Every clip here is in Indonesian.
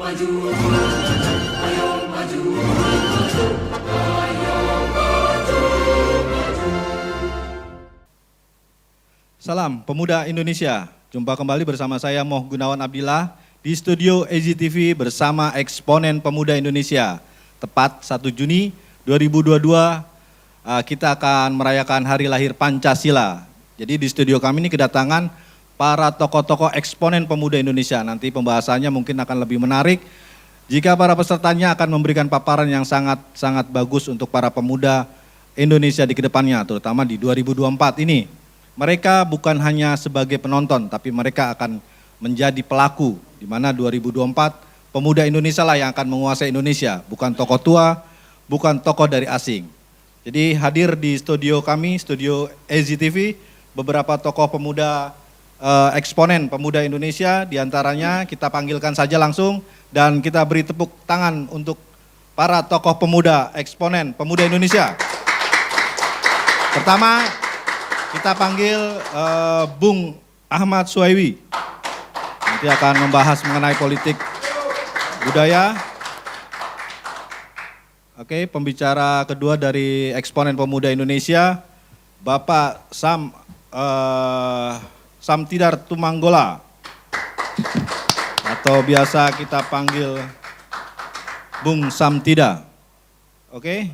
Salam Pemuda Indonesia, jumpa kembali bersama saya Moh Gunawan Abdillah di studio EZTV bersama eksponen Pemuda Indonesia. Tepat 1 Juni 2022 kita akan merayakan hari lahir Pancasila. Jadi di studio kami ini kedatangan para tokoh-tokoh eksponen Pemuda Indonesia. Nanti pembahasannya mungkin akan lebih menarik jika para pesertanya akan memberikan paparan yang sangat bagus untuk para pemuda Indonesia di kedepannya, terutama di 2024 ini. Mereka bukan hanya sebagai penonton, tapi mereka akan menjadi pelaku, di mana 2024 pemuda Indonesia lah yang akan menguasai Indonesia, bukan tokoh tua, bukan tokoh dari asing. Jadi hadir di studio kami, studio EZTV, beberapa tokoh pemuda, eksponen pemuda Indonesia, diantaranya kita panggilkan saja langsung, dan kita beri tepuk tangan untuk para tokoh pemuda, eksponen pemuda Indonesia. Pertama, kita panggil Bung Ahmad Suhaimi, nanti akan membahas mengenai politik budaya. Oke, pembicara kedua dari eksponen pemuda Indonesia, Bapak Samtidar Tumanggola, atau biasa kita panggil Bung Samtida. Oke.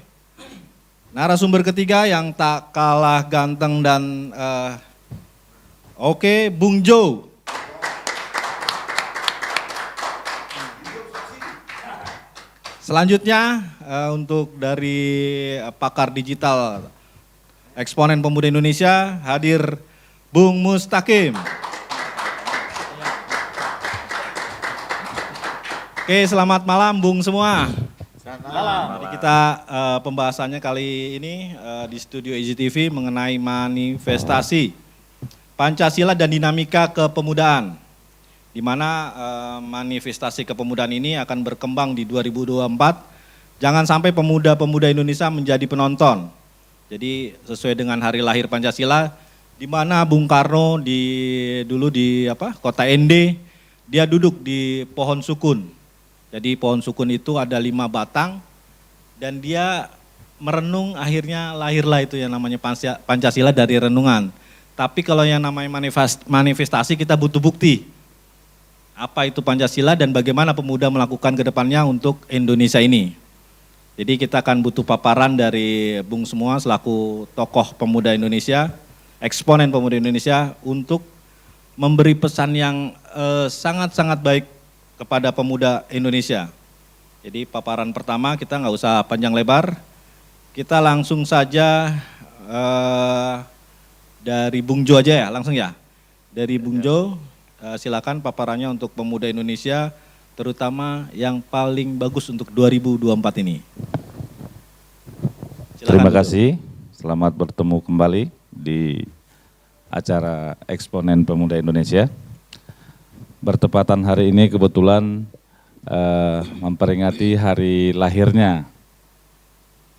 Narasumber ketiga yang tak kalah ganteng dan Bung Jo. Selanjutnya untuk dari pakar digital eksponen pemuda Indonesia hadir Bung Mustaqim. Oke, selamat malam Bung semua. Jadi kita pembahasannya kali ini di studio EZTV mengenai manifestasi Pancasila dan dinamika kepemudaan, di mana manifestasi kepemudaan ini akan berkembang di 2024. Jangan sampai pemuda-pemuda Indonesia menjadi penonton. Jadi sesuai dengan hari lahir Pancasila, di mana Bung Karno dulu di Kota Ende, dia duduk di pohon sukun. Jadi pohon sukun itu ada 5 batang dan dia merenung, akhirnya lahirlah itu yang namanya Pancasila dari renungan. Tapi kalau yang namanya manifestasi kita butuh bukti. Apa itu Pancasila dan bagaimana pemuda melakukan ke depannya untuk Indonesia ini. Jadi kita akan butuh paparan dari Bung semua selaku tokoh pemuda Indonesia, eksponen pemuda Indonesia untuk memberi pesan yang sangat-sangat baik kepada pemuda Indonesia. Jadi paparan pertama kita nggak usah panjang lebar, kita langsung saja dari Bung Jo aja ya, langsung ya. Dari Bung Jo, silakan paparannya untuk pemuda Indonesia, terutama yang paling bagus untuk 2024 ini. Silakan, terima kasih, selamat bertemu kembali di acara eksponen pemuda Indonesia. Bertepatan hari ini kebetulan memperingati hari lahirnya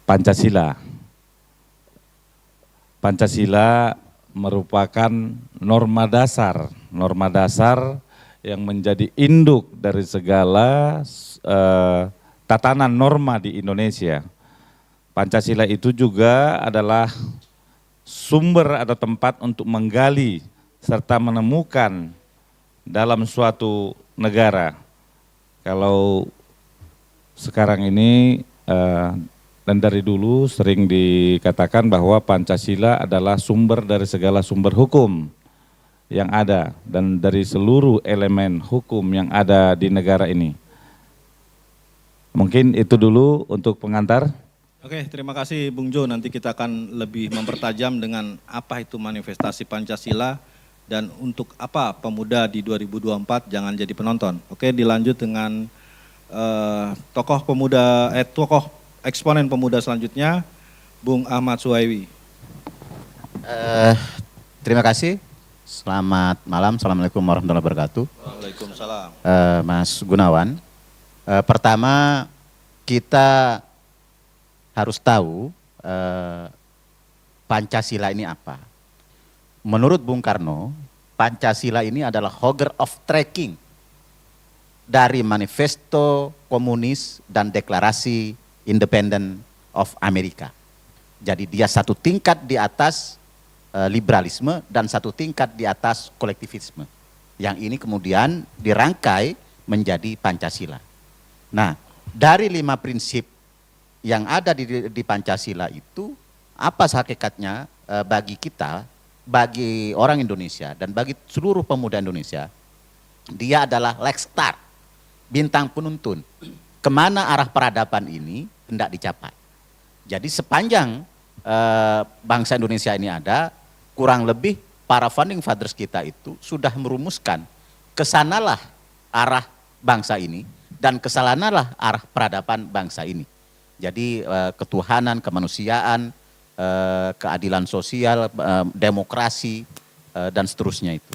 Pancasila. Pancasila merupakan norma dasar yang menjadi induk dari segala tatanan norma di Indonesia. Pancasila itu juga adalah sumber atau tempat untuk menggali serta menemukan dalam suatu negara. Kalau sekarang ini dan dari dulu sering dikatakan bahwa Pancasila adalah sumber dari segala sumber hukum yang ada dan dari seluruh elemen hukum yang ada di negara ini. Mungkin itu dulu untuk pengantar. Oke, terima kasih Bung Jo. Nanti kita akan lebih mempertajam dengan apa itu manifestasi Pancasila dan untuk apa pemuda di 2024 jangan jadi penonton. Oke, dilanjut dengan tokoh eksponen pemuda selanjutnya, Bung Ahmad Suhaimi. Terima kasih. Selamat malam. Assalamualaikum warahmatullahi wabarakatuh. Waalaikumsalam. Mas Gunawan, pertama kita harus tahu Pancasila ini apa. Menurut Bung Karno, Pancasila ini adalah hogger of trekking. dari manifesto komunis dan deklarasi independent of Amerika. Jadi dia satu tingkat di atas liberalisme dan satu tingkat di atas kolektivisme. Yang ini kemudian dirangkai menjadi Pancasila. Nah, dari 5 prinsip yang ada di Pancasila itu, apa hakikatnya bagi kita, bagi orang Indonesia dan bagi seluruh pemuda Indonesia, dia adalah Lex Star, bintang penuntun. Kemana arah peradaban ini hendak dicapai. Jadi sepanjang bangsa Indonesia ini ada, kurang lebih para founding fathers kita itu sudah merumuskan kesanalah arah bangsa ini dan kesanalah arah peradaban bangsa ini. Jadi ketuhanan, kemanusiaan, keadilan sosial, demokrasi, dan seterusnya itu.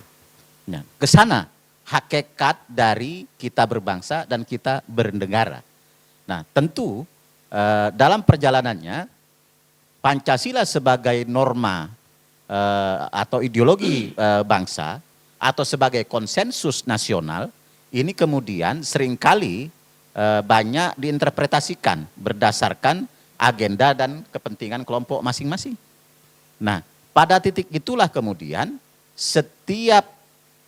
Nah, kesana hakikat dari kita berbangsa dan kita bernegara. Nah, tentu dalam perjalanannya Pancasila sebagai norma atau ideologi bangsa atau sebagai konsensus nasional ini kemudian seringkali banyak diinterpretasikan berdasarkan agenda dan kepentingan kelompok masing-masing. Nah, pada titik itulah kemudian setiap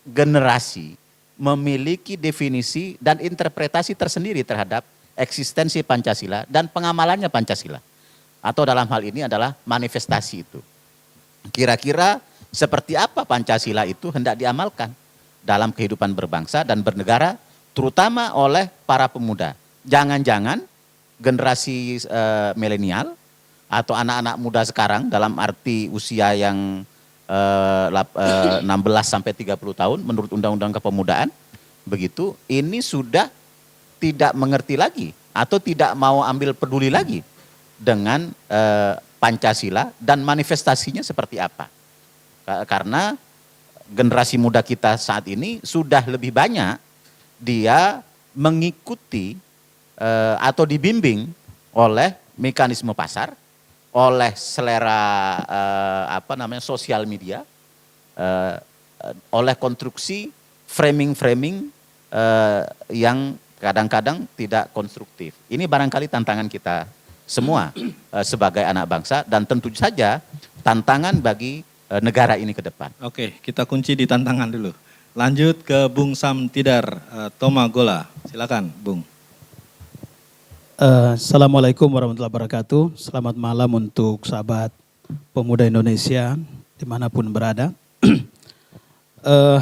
generasi memiliki definisi dan interpretasi tersendiri terhadap eksistensi Pancasila dan pengamalannya Pancasila. Atau dalam hal ini adalah manifestasi itu. Kira-kira seperti apa Pancasila itu hendak diamalkan dalam kehidupan berbangsa dan bernegara, terutama oleh para pemuda. Jangan-jangan generasi milenial atau anak-anak muda sekarang dalam arti usia yang 16 sampai 30 tahun menurut Undang-Undang Kepemudaan, begitu, ini sudah tidak mengerti lagi atau tidak mau ambil peduli lagi dengan Pancasila dan manifestasinya seperti apa. Karena generasi muda kita saat ini sudah lebih banyak dia mengikuti atau dibimbing oleh mekanisme pasar, oleh selera sosial media, oleh konstruksi framing-framing yang kadang-kadang tidak konstruktif. Ini barangkali tantangan kita semua sebagai anak bangsa dan tentu saja tantangan bagi negara ini ke depan. Oke, kita kunci di tantangan dulu. Lanjut ke Bung Sam Tidar Tomagola. Silakan, Bung. Assalamualaikum warahmatullahi wabarakatuh. Selamat malam untuk sahabat pemuda Indonesia dimanapun berada.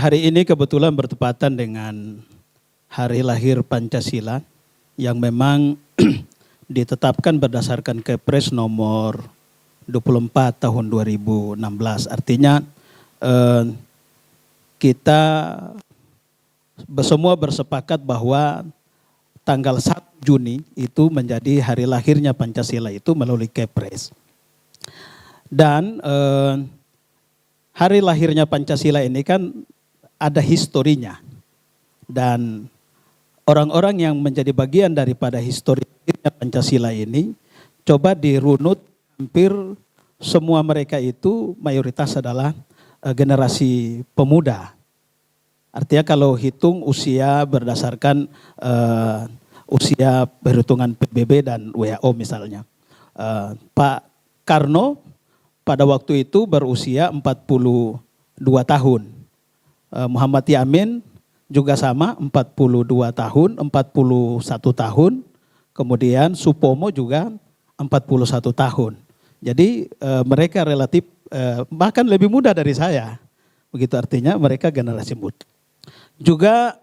Hari ini kebetulan bertepatan dengan hari lahir Pancasila yang memang ditetapkan berdasarkan Kepres nomor 24 tahun 2016. Artinya kita semua bersepakat bahwa tanggal 1 Juni itu menjadi hari lahirnya Pancasila itu melalui Kepres. Dan hari lahirnya Pancasila ini kan ada historinya. Dan orang-orang yang menjadi bagian daripada histori Pancasila ini coba dirunut, hampir semua mereka itu mayoritas adalah generasi pemuda. Artinya kalau hitung usia berdasarkan usia perhitungan PBB dan WHO misalnya. Pak Karno pada waktu itu berusia 42 tahun. Muhammad Yamin juga sama 42 tahun, 41 tahun. Kemudian Supomo juga 41 tahun. Jadi mereka relatif bahkan lebih muda dari saya. Begitu artinya mereka generasi muda. Juga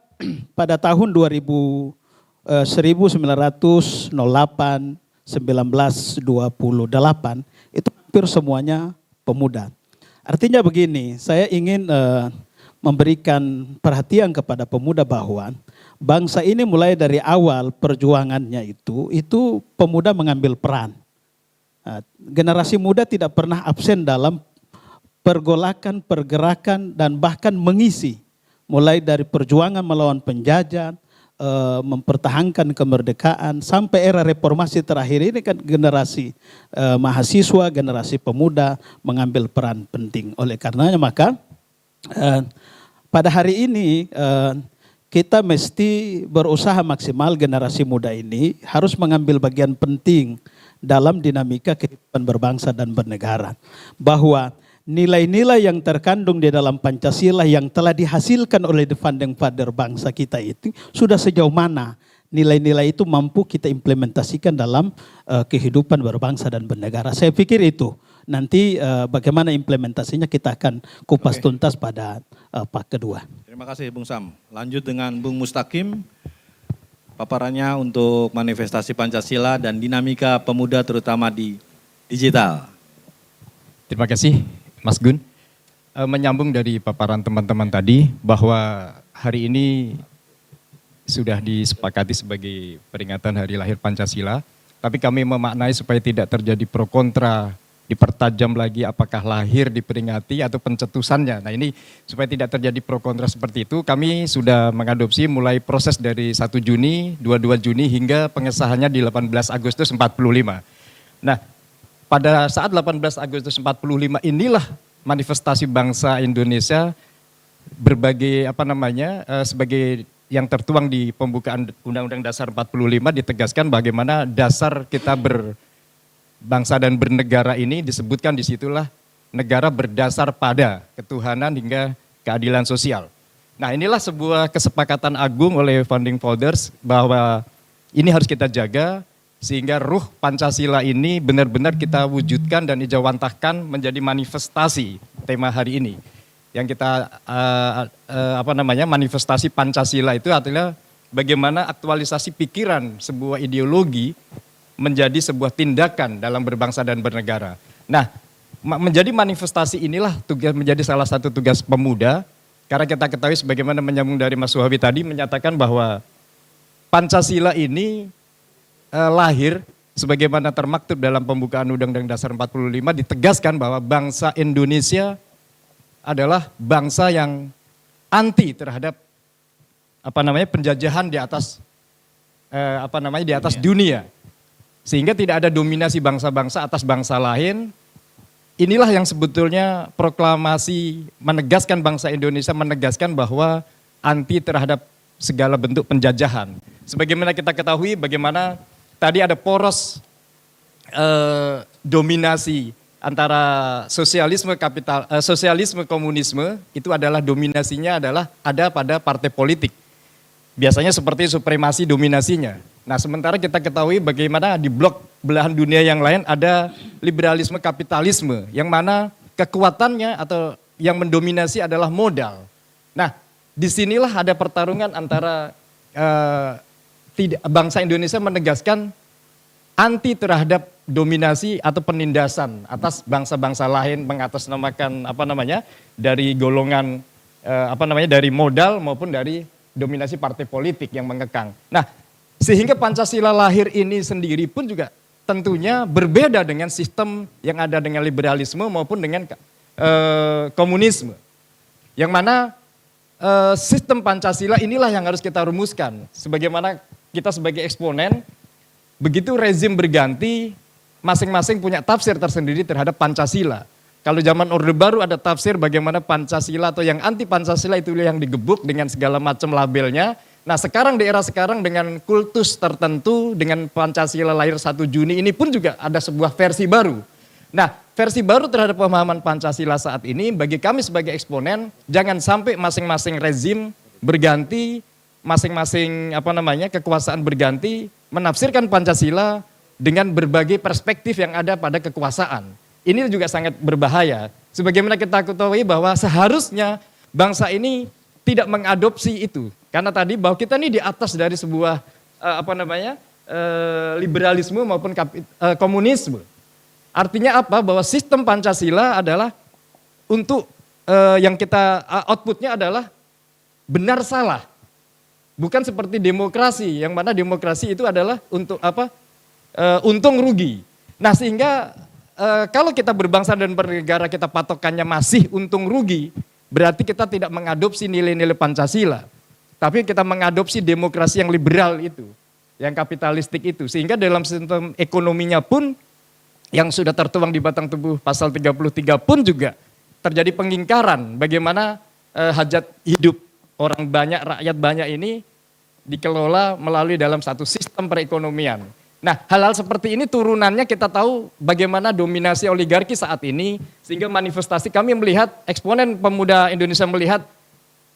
pada tahun 1908, 1928 itu hampir semuanya pemuda. Artinya begini, saya ingin memberikan perhatian kepada pemuda bahwa bangsa ini mulai dari awal perjuangannya itu pemuda mengambil peran. Generasi muda tidak pernah absen dalam pergolakan, pergerakan dan bahkan mengisi. Mulai dari perjuangan melawan penjajah, mempertahankan kemerdekaan sampai era reformasi terakhir ini kan generasi mahasiswa, generasi pemuda mengambil peran penting. Oleh karenanya maka pada hari ini kita mesti berusaha maksimal, generasi muda ini harus mengambil bagian penting dalam dinamika kehidupan berbangsa dan bernegara. Bahwa nilai-nilai yang terkandung di dalam Pancasila yang telah dihasilkan oleh the founding father bangsa kita itu sudah sejauh mana nilai-nilai itu mampu kita implementasikan dalam kehidupan berbangsa dan bernegara. Saya pikir itu. Nanti bagaimana implementasinya kita akan kupas tuntas pada part kedua. Terima kasih Bung Sam. Lanjut dengan Bung Mustaqim. Paparannya untuk manifestasi Pancasila dan dinamika pemuda terutama di digital. Terima kasih Mas Gun. Menyambung dari paparan teman-teman tadi bahwa hari ini sudah disepakati sebagai peringatan hari lahir Pancasila. Tapi kami memaknai supaya tidak terjadi pro kontra, dipertajam lagi apakah lahir diperingati atau pencetusannya. Nah ini supaya tidak terjadi pro kontra seperti itu, kami sudah mengadopsi mulai proses dari 1 Juni, 22 Juni hingga pengesahannya di 18 Agustus 45. Nah pada saat 18 Agustus 45 inilah manifestasi bangsa Indonesia berbagai sebagai yang tertuang di pembukaan Undang-Undang Dasar 45 ditegaskan bagaimana dasar kita berbangsa dan bernegara ini disebutkan disitulah negara berdasar pada ketuhanan hingga keadilan sosial. Nah inilah sebuah kesepakatan agung oleh founding fathers bahwa ini harus kita jaga sehingga ruh Pancasila ini benar-benar kita wujudkan dan ijawantahkan menjadi manifestasi tema hari ini. Yang kita manifestasi Pancasila itu adalah bagaimana aktualisasi pikiran sebuah ideologi menjadi sebuah tindakan dalam berbangsa dan bernegara. Nah, menjadi manifestasi inilah menjadi salah satu tugas pemuda, karena kita ketahui sebagaimana menyambung dari Mas Suhabi tadi menyatakan bahwa Pancasila ini lahir sebagaimana termaktub dalam pembukaan Undang-Undang Dasar 45 ditegaskan bahwa bangsa Indonesia adalah bangsa yang anti terhadap penjajahan di atas dunia. Sehingga tidak ada dominasi bangsa-bangsa atas bangsa lain. Inilah yang sebetulnya proklamasi menegaskan bangsa Indonesia menegaskan bahwa anti terhadap segala bentuk penjajahan. Sebagaimana kita ketahui bagaimana tadi ada poros dominasi antara sosialisme komunisme itu adalah dominasinya adalah ada pada partai politik. Biasanya seperti supremasi dominasinya. Nah sementara kita ketahui bagaimana di blok belahan dunia yang lain ada liberalisme kapitalisme yang mana kekuatannya atau yang mendominasi adalah modal. Nah disinilah ada pertarungan antara bangsa Indonesia menegaskan anti terhadap dominasi atau penindasan atas bangsa-bangsa lain mengatasnamakan dari golongan dari modal maupun dari dominasi partai politik yang mengekang. Nah, sehingga Pancasila lahir ini sendiri pun juga tentunya berbeda dengan sistem yang ada dengan liberalisme maupun dengan komunisme. Yang mana sistem Pancasila inilah yang harus kita rumuskan. Sebagaimana kita sebagai eksponen, begitu rezim berganti, masing-masing punya tafsir tersendiri terhadap Pancasila. Kalau zaman Orde Baru ada tafsir bagaimana Pancasila atau yang anti Pancasila itu yang digebuk dengan segala macam labelnya. Nah sekarang di era sekarang dengan kultus tertentu dengan Pancasila lahir 1 Juni ini pun juga ada sebuah versi baru. Nah versi baru terhadap pemahaman Pancasila saat ini bagi kami sebagai eksponen jangan sampai masing-masing rezim berganti, masing-masing kekuasaan berganti menafsirkan Pancasila dengan berbagai perspektif yang ada pada kekuasaan. Ini juga sangat berbahaya. Sebagaimana kita ketahui bahwa seharusnya bangsa ini tidak mengadopsi itu. Karena tadi bahwa kita ini di atas dari sebuah liberalisme maupun komunisme. Artinya apa? Bahwa sistem Pancasila adalah untuk yang kita outputnya adalah benar salah. Bukan seperti demokrasi, yang mana demokrasi itu adalah untuk untung rugi. Nah sehingga kalau kita berbangsa dan bernegara kita patokannya masih untung rugi, berarti kita tidak mengadopsi nilai-nilai Pancasila. Tapi kita mengadopsi demokrasi yang liberal itu, yang kapitalistik itu. Sehingga dalam sistem ekonominya pun yang sudah tertuang di batang tubuh pasal 33 pun juga terjadi pengingkaran bagaimana hajat hidup orang banyak, rakyat banyak ini dikelola melalui dalam satu sistem perekonomian. Nah, hal-hal seperti ini turunannya kita tahu bagaimana dominasi oligarki saat ini, sehingga manifestasi kami melihat, eksponen pemuda Indonesia melihat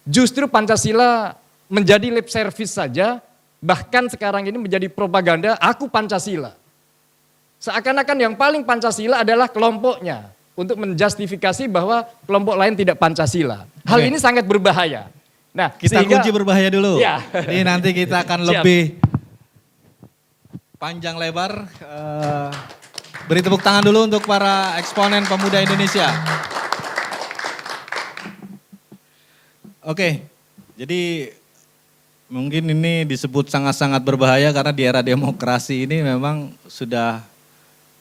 justru Pancasila menjadi lip service saja, bahkan sekarang ini menjadi propaganda, aku Pancasila. Seakan-akan yang paling Pancasila adalah kelompoknya, untuk menjustifikasi bahwa kelompok lain tidak Pancasila. Hal ini sangat berbahaya. Nah, Kita sehingga, kunci berbahaya dulu. Ya. Jadi nanti kita akan Siap. lebih panjang lebar. Beri tepuk tangan dulu untuk para eksponen pemuda Indonesia. Oke, jadi mungkin ini disebut sangat-sangat berbahaya karena di era demokrasi ini memang sudah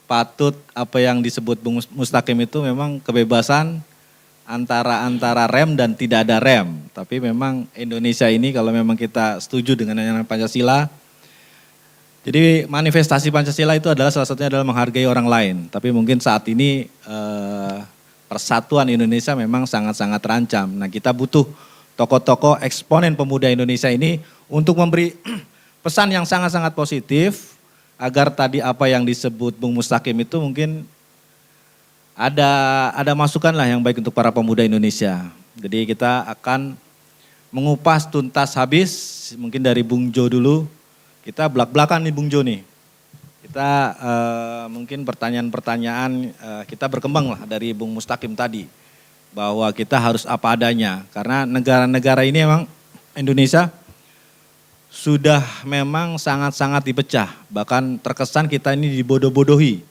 patut apa yang disebut Bung Mustaqim itu memang kebebasan antara rem dan tidak ada rem. Tapi memang Indonesia ini kalau memang kita setuju dengan yang namanya Pancasila, jadi manifestasi Pancasila itu adalah salah satunya adalah menghargai orang lain. Tapi mungkin saat ini persatuan Indonesia memang sangat-sangat terancam. Nah, kita butuh tokoh-tokoh eksponen pemuda Indonesia ini untuk memberi pesan yang sangat-sangat positif agar tadi apa yang disebut Bung Mustaqim itu mungkin ada masukan lah yang baik untuk para pemuda Indonesia. Jadi kita akan mengupas tuntas habis, mungkin dari Bung Jo dulu. Kita belak-belakan nih Bung Jo nih. Kita mungkin pertanyaan-pertanyaan kita berkembang lah dari Bung Mustaqim tadi. Bahwa kita harus apa adanya. Karena negara-negara ini memang Indonesia sudah memang sangat-sangat dipecah. Bahkan terkesan kita ini dibodoh-bodohi.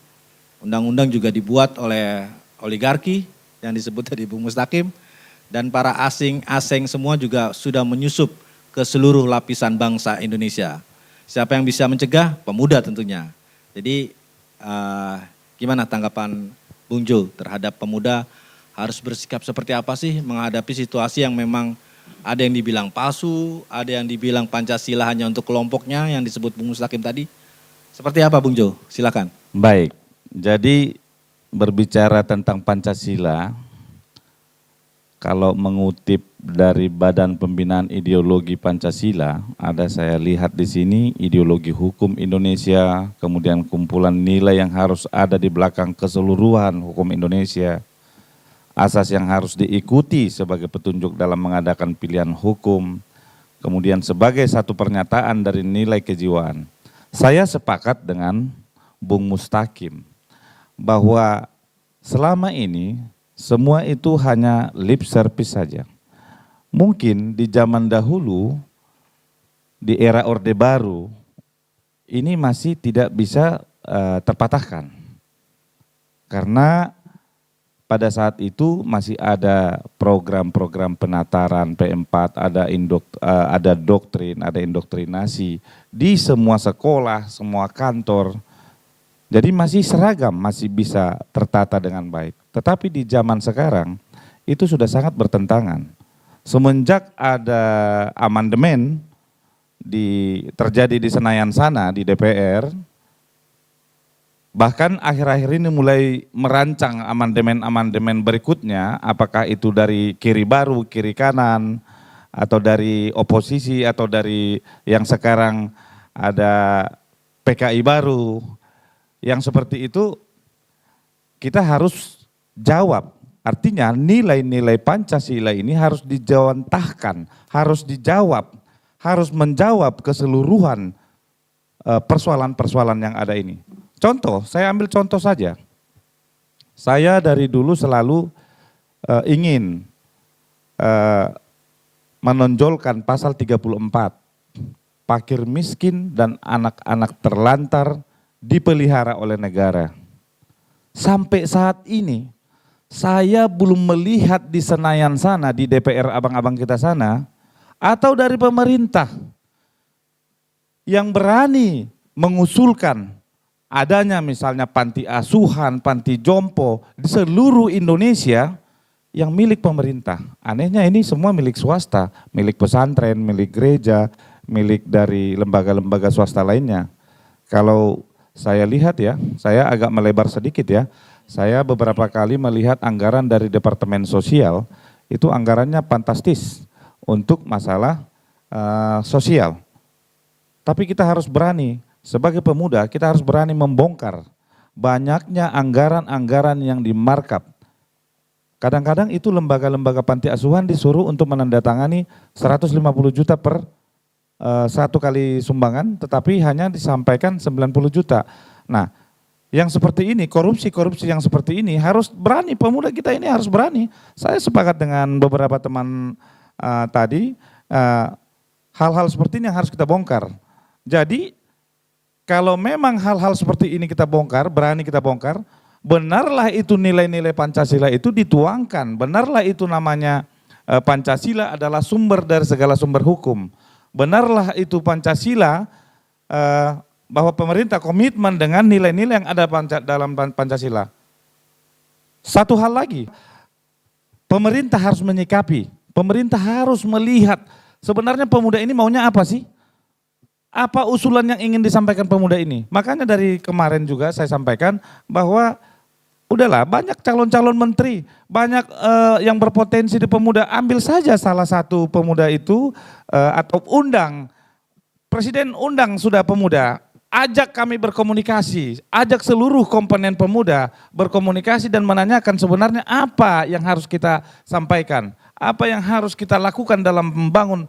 Undang-undang juga dibuat oleh oligarki yang disebut tadi Bung Mustaqim. Dan para asing semua juga sudah menyusup ke seluruh lapisan bangsa Indonesia. Siapa yang bisa mencegah? Pemuda tentunya. Jadi gimana tanggapan Bung Jo terhadap pemuda harus bersikap seperti apa sih menghadapi situasi yang memang ada yang dibilang palsu, ada yang dibilang Pancasila hanya untuk kelompoknya yang disebut Bung Mustaqim tadi. Seperti apa Bung Jo? Silakan. Baik, jadi berbicara tentang Pancasila, kalau mengutip dari Badan Pembinaan Ideologi Pancasila, ada saya lihat di sini ideologi hukum Indonesia, kemudian kumpulan nilai yang harus ada di belakang keseluruhan hukum Indonesia, asas yang harus diikuti sebagai petunjuk dalam mengadakan pilihan hukum, kemudian sebagai satu pernyataan dari nilai kejiwaan. Saya sepakat dengan Bung Mustaqim bahwa selama ini semua itu hanya lip service saja. Mungkin di zaman dahulu, di era Orde Baru, ini masih tidak bisa terpatahkan. Karena pada saat itu masih ada program-program penataran P4, ada doktrin, ada indoktrinasi di semua sekolah, semua kantor. Jadi masih seragam, masih bisa tertata dengan baik. Tetapi di zaman sekarang itu sudah sangat bertentangan. Semenjak ada amandemen terjadi di Senayan sana, di DPR, bahkan akhir-akhir ini mulai merancang amandemen-amandemen berikutnya, apakah itu dari kiri baru, kiri kanan, atau dari oposisi, atau dari yang sekarang ada PKI baru. Yang seperti itu kita harus jawab. Artinya nilai-nilai Pancasila ini harus dijawantahkan, harus dijawab, harus menjawab keseluruhan persoalan-persoalan yang ada ini. Contoh, saya ambil contoh saja. Saya dari dulu selalu ingin menonjolkan pasal 34. Fakir miskin dan anak-anak terlantar dipelihara oleh negara. Sampai saat ini, saya belum melihat di Senayan sana, di DPR abang-abang kita sana, atau dari pemerintah yang berani mengusulkan adanya misalnya panti asuhan, panti jompo di seluruh Indonesia yang milik pemerintah. Anehnya ini semua milik swasta, milik pesantren, milik gereja, milik dari lembaga-lembaga swasta lainnya. Kalau saya lihat ya, saya agak melebar sedikit ya, saya beberapa kali melihat anggaran dari Departemen Sosial, itu anggarannya fantastis untuk masalah sosial. Tapi kita harus berani, sebagai pemuda kita harus berani membongkar banyaknya anggaran-anggaran yang dimarkup. Kadang-kadang itu lembaga-lembaga panti asuhan disuruh untuk menandatangani 150 juta per satu kali sumbangan, tetapi hanya disampaikan 90 juta. Nah, yang seperti ini, korupsi-korupsi yang seperti ini harus berani, pemuda kita ini harus berani. Saya sepakat dengan beberapa teman tadi, hal-hal seperti ini yang harus kita bongkar. Jadi kalau memang hal-hal seperti ini kita bongkar, berani kita bongkar, benarlah itu nilai-nilai Pancasila itu dituangkan, benarlah itu namanya Pancasila adalah sumber dari segala sumber hukum. Benarlah itu Pancasila bahwa pemerintah komitmen dengan nilai-nilai yang ada dalam Pancasila. Satu hal lagi, pemerintah harus menyikapi, pemerintah harus melihat sebenarnya pemuda ini maunya apa sih? Apa usulan yang ingin disampaikan pemuda ini? Makanya dari kemarin juga saya sampaikan bahwa udahlah banyak calon-calon menteri, banyak yang berpotensi di pemuda, ambil saja salah satu pemuda itu atau undang, presiden undang sudah pemuda, ajak kami berkomunikasi, ajak seluruh komponen pemuda berkomunikasi dan menanyakan sebenarnya apa yang harus kita sampaikan, apa yang harus kita lakukan dalam membangun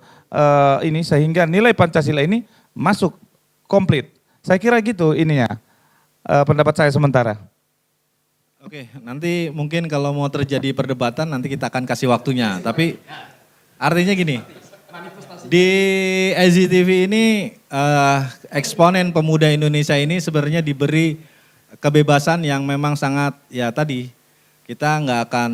ini sehingga nilai Pancasila ini masuk komplit. Saya kira gitu ininya pendapat saya sementara. Oke, nanti mungkin kalau mau terjadi perdebatan nanti kita akan kasih waktunya. Tapi artinya gini, di SCTV ini eksponen pemuda Indonesia ini sebenarnya diberi kebebasan yang memang sangat ya tadi kita nggak akan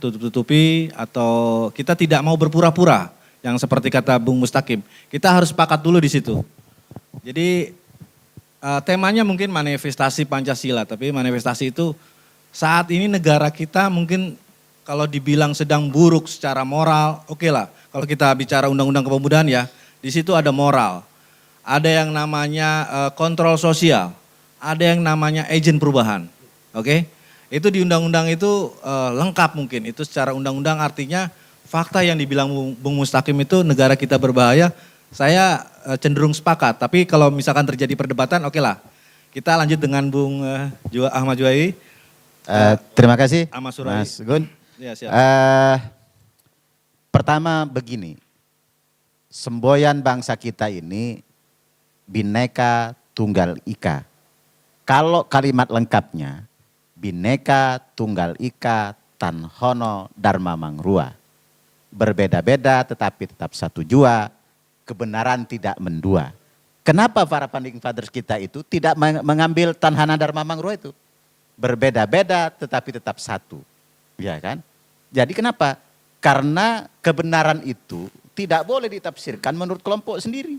tutup-tutupi atau kita tidak mau berpura-pura. Yang seperti kata Bung Mustaqim, kita harus sepakat dulu di situ. Jadi temanya mungkin manifestasi Pancasila, tapi manifestasi itu saat ini negara kita mungkin kalau dibilang sedang buruk secara moral, oke lah. Kalau kita bicara undang-undang kepemudaan ya, di situ ada moral, ada yang namanya kontrol sosial, ada yang namanya agen perubahan, oke? Itu di undang-undang itu lengkap mungkin, itu secara undang-undang artinya fakta yang dibilang Bung Mustaqim itu negara kita berbahaya, saya cenderung sepakat. Tapi kalau misalkan terjadi perdebatan, oke lah. Kita lanjut dengan Bung Ahmad Juwai. Terima kasih Ahmad Surai. Mas Gun. Ya, siap. Pertama begini, semboyan bangsa kita ini Bhinneka Tunggal Ika. Kalau kalimat lengkapnya, Bhinneka Tunggal Ika Tanhono Dharma Mangrua. Berbeda-beda tetapi tetap satu jua, kebenaran tidak mendua. Kenapa para founding fathers kita itu tidak mengambil Tanhana Dharma Mangrua itu? Berbeda-beda tetapi tetap satu. Ya kan? Jadi kenapa? Karena kebenaran itu tidak boleh ditafsirkan menurut kelompok sendiri.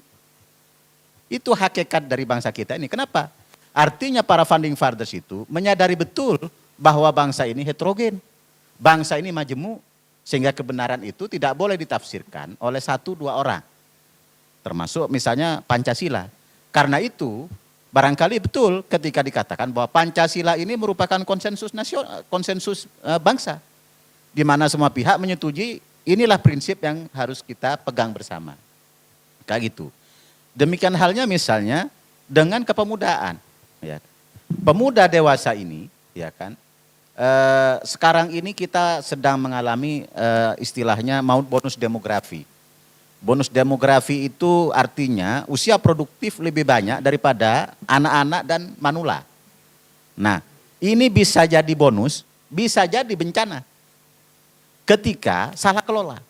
Itu hakikat dari bangsa kita ini. Kenapa? Artinya para founding fathers itu menyadari betul bahwa bangsa ini heterogen. Bangsa ini majemuk. Sehingga kebenaran itu tidak boleh ditafsirkan oleh satu dua orang. Termasuk misalnya Pancasila. Karena itu barangkali betul ketika dikatakan bahwa Pancasila ini merupakan konsensus nasional, konsensus bangsa. Di mana semua pihak menyetujui inilah prinsip yang harus kita pegang bersama. Kayak gitu. Demikian halnya misalnya dengan kepemudaan. Ya. Pemuda dewasa ini, ya kan, sekarang ini kita sedang mengalami istilahnya mau bonus demografi. Bonus demografi itu artinya usia produktif lebih banyak daripada anak-anak dan manula. Nah, ini bisa jadi bonus, bisa jadi bencana ketika salah kelola.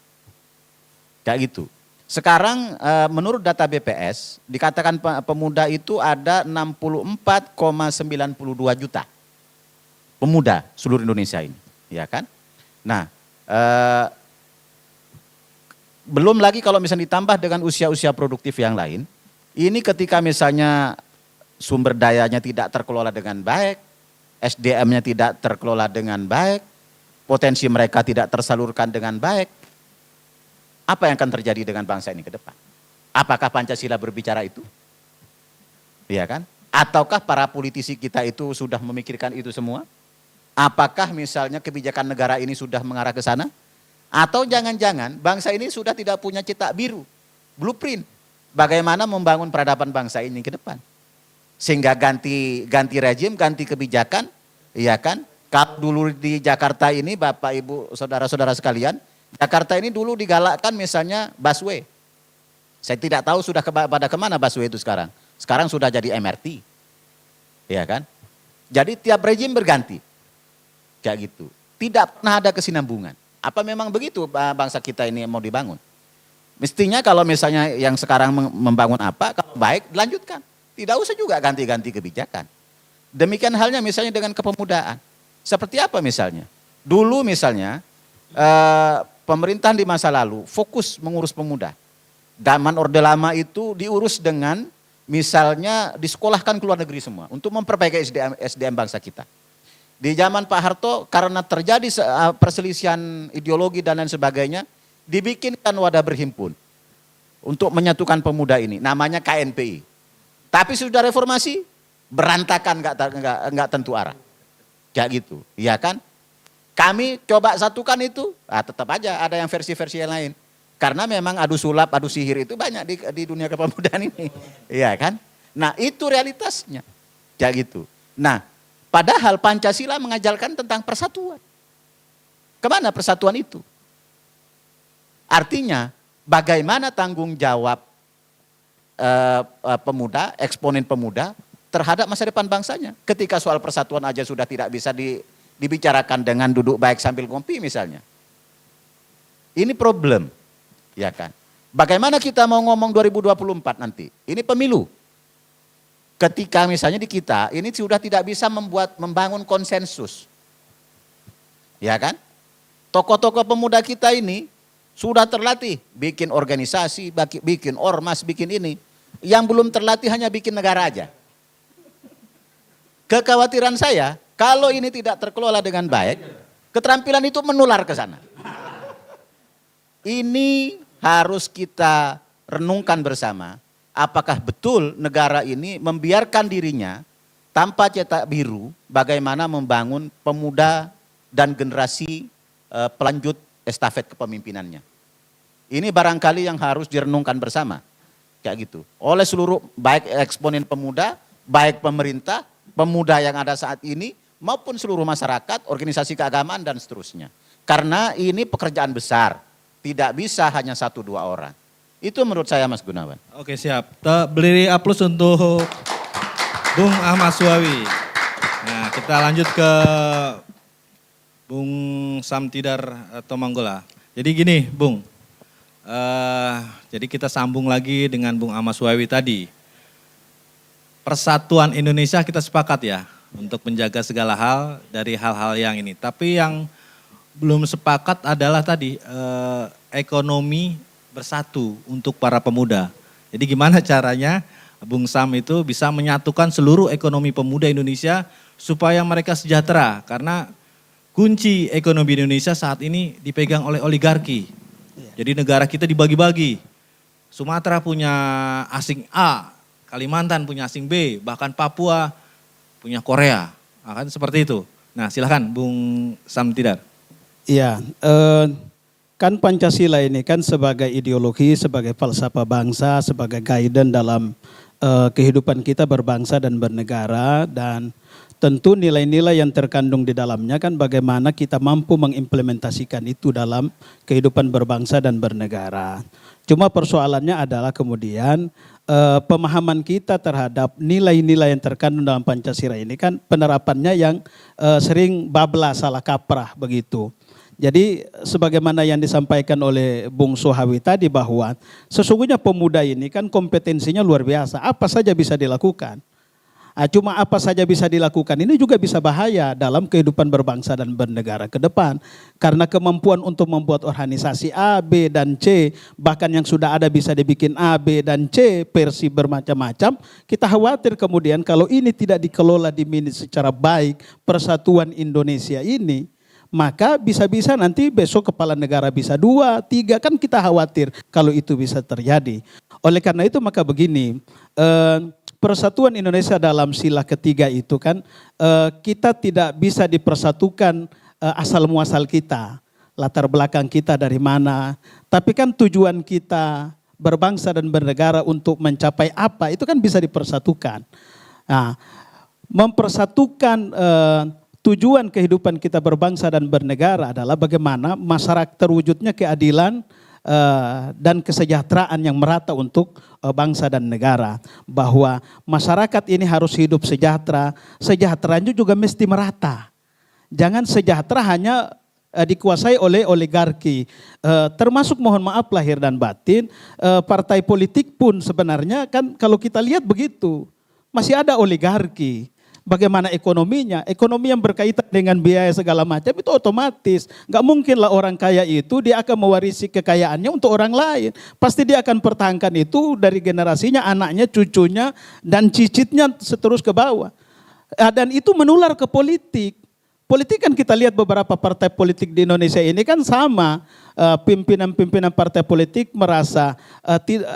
Kayak gitu. Sekarang menurut data BPS dikatakan pemuda itu ada 64,92 juta. Pemuda seluruh Indonesia ini, ya kan? Nah, belum lagi kalau misalnya ditambah dengan usia-usia produktif yang lain, ini ketika misalnya sumber dayanya tidak terkelola dengan baik, SDM-nya tidak terkelola dengan baik, potensi mereka tidak tersalurkan dengan baik, apa yang akan terjadi dengan bangsa ini ke depan? Apakah Pancasila berbicara itu? Ya kan? Ataukah para politisi kita itu sudah memikirkan itu semua? Apakah misalnya kebijakan negara ini sudah mengarah ke sana? Atau jangan-jangan bangsa ini sudah tidak punya cetak biru, blueprint, bagaimana membangun peradaban bangsa ini ke depan. Sehingga ganti rejim, ganti kebijakan, iya kan? Kalau dulu di Jakarta ini Bapak Ibu saudara-saudara sekalian, Jakarta ini dulu digalakkan misalnya busway. Saya tidak tahu sudah pada kemana busway itu sekarang. Sekarang sudah jadi MRT, iya kan? Jadi tiap rejim berganti, kayak gitu. Tidak pernah ada kesinambungan. Apa memang begitu bangsa kita ini mau dibangun? Mestinya kalau misalnya yang sekarang membangun apa, kalau baik dilanjutkan. Tidak usah juga ganti-ganti kebijakan. Demikian halnya misalnya dengan kepemudaan. Seperti apa misalnya? Dulu misalnya pemerintahan di masa lalu fokus mengurus pemuda. Zaman Orde Lama itu diurus dengan misalnya disekolahkan ke luar negeri semua untuk memperbaiki SDM bangsa kita. Di zaman Pak Harto karena terjadi perselisihan ideologi dan lain sebagainya, dibikinkan wadah berhimpun untuk menyatukan pemuda ini, namanya KNPI. Tapi sudah reformasi, berantakan, nggak tentu arah. Kayak gitu, ya kan? Kami coba satukan itu, tetap aja ada yang versi-versi yang lain. Karena memang adu sulap, adu sihir itu banyak di dunia kepemudaan ini, ya kan? Nah itu realitasnya, kayak gitu. Nah padahal Pancasila mengajarkan tentang persatuan. Kemana persatuan itu? Artinya bagaimana tanggung jawab pemuda, eksponen pemuda terhadap masa depan bangsanya. Ketika soal persatuan aja sudah tidak bisa dibicarakan dengan duduk baik sambil ngopi misalnya. Ini problem, ya kan? Bagaimana kita mau ngomong 2024 nanti? Ini pemilu. Ketika misalnya di kita ini sudah tidak bisa membangun konsensus. Ya kan? Tokoh-tokoh pemuda kita ini sudah terlatih bikin organisasi, bikin ormas, bikin ini. Yang belum terlatih hanya bikin negara aja. Kekhawatiran saya, kalau ini tidak terkelola dengan baik, keterampilan itu menular ke sana. Ini harus kita renungkan bersama. Apakah betul negara ini membiarkan dirinya tanpa cetak biru bagaimana membangun pemuda dan generasi pelanjut estafet kepemimpinannya. Ini barangkali yang harus direnungkan bersama. Kayak gitu. Oleh seluruh baik eksponen pemuda, baik pemerintah, pemuda yang ada saat ini maupun seluruh masyarakat, organisasi keagamaan dan seterusnya. Karena ini pekerjaan besar. Tidak bisa hanya 1-2 orang. Itu menurut saya Mas Gunawan. Oke siap, beri aplaus untuk Bung Ahmad Suhawi. Nah kita lanjut ke Bung Samtidar Tomanggola. Jadi gini Bung, jadi kita sambung lagi dengan Bung Ahmad Suhawi tadi. Persatuan Indonesia kita sepakat ya untuk menjaga segala hal dari hal-hal yang ini. Tapi yang belum sepakat adalah tadi ekonomi bersatu untuk para pemuda. Jadi gimana caranya Bung Sam itu bisa menyatukan seluruh ekonomi pemuda Indonesia supaya mereka sejahtera. Karena kunci ekonomi Indonesia saat ini dipegang oleh oligarki. Jadi negara kita dibagi-bagi. Sumatera punya asing A, Kalimantan punya asing B, bahkan Papua punya Korea. Akan seperti itu. Nah silakan Bung Sam Tidar. Iya, kan Pancasila ini kan sebagai ideologi, sebagai falsafah bangsa, sebagai guidance dalam kehidupan kita berbangsa dan bernegara, dan tentu nilai-nilai yang terkandung di dalamnya kan bagaimana kita mampu mengimplementasikan itu dalam kehidupan berbangsa dan bernegara. Cuma persoalannya adalah kemudian pemahaman kita terhadap nilai-nilai yang terkandung dalam Pancasila ini kan penerapannya yang sering bablas, salah kaprah begitu. Jadi sebagaimana yang disampaikan oleh Bung Suhawi tadi bahwa sesungguhnya pemuda ini kan kompetensinya luar biasa, apa saja bisa dilakukan. Cuma apa saja bisa dilakukan ini juga bisa bahaya dalam kehidupan berbangsa dan bernegara ke depan. Karena kemampuan untuk membuat organisasi A, B, dan C, bahkan yang sudah ada bisa dibikin A, B, dan C, versi bermacam-macam. Kita khawatir kemudian kalau ini tidak dikelola dimanage secara baik, persatuan Indonesia ini, maka bisa-bisa nanti besok kepala negara bisa 2, 3, kan kita khawatir kalau itu bisa terjadi. Oleh karena itu maka begini, persatuan Indonesia dalam sila ketiga itu kan kita tidak bisa dipersatukan asal muasal kita. latar belakang kita dari mana. Tapi kan tujuan kita berbangsa dan bernegara untuk mencapai apa, itu kan bisa dipersatukan. Nah, mempersatukan tujuan kehidupan kita berbangsa dan bernegara adalah bagaimana masyarakat terwujudnya keadilan dan kesejahteraan yang merata untuk bangsa dan negara. Bahwa masyarakat ini harus hidup sejahtera, sejahteranya juga mesti merata. Jangan sejahtera hanya dikuasai oleh oligarki. Termasuk mohon maaf lahir dan batin, partai politik pun sebenarnya kan kalau kita lihat begitu, masih ada oligarki. Bagaimana ekonominya? Ekonomi yang berkaitan dengan biaya segala macam itu otomatis. Gak mungkinlah orang kaya itu dia akan mewarisi kekayaannya untuk orang lain. Pasti dia akan pertahankan itu dari generasinya, anaknya, cucunya, dan cicitnya seterus ke bawah. Dan itu menular ke politik. Politik kan kita lihat beberapa partai politik di Indonesia ini kan sama. Pimpinan-pimpinan partai politik merasa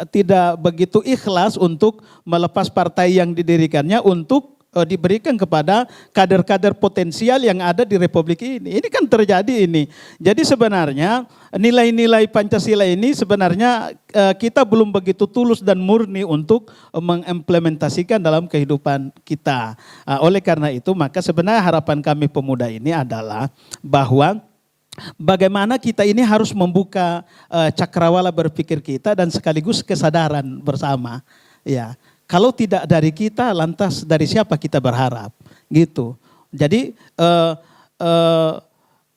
tidak begitu ikhlas untuk melepas partai yang didirikannya untuk diberikan kepada kader-kader potensial yang ada di Republik ini. Ini kan terjadi ini. Jadi sebenarnya nilai-nilai Pancasila ini sebenarnya kita belum begitu tulus dan murni untuk mengimplementasikan dalam kehidupan kita. Oleh karena itu maka sebenarnya harapan kami pemuda ini adalah bahwa bagaimana kita ini harus membuka cakrawala berpikir kita dan sekaligus kesadaran bersama. Ya. Kalau tidak dari kita, lantas dari siapa kita berharap, gitu. Jadi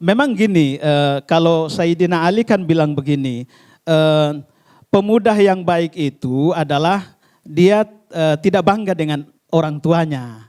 memang gini, kalau Sayyidina Ali kan bilang begini, pemuda yang baik itu adalah dia tidak bangga dengan orang tuanya,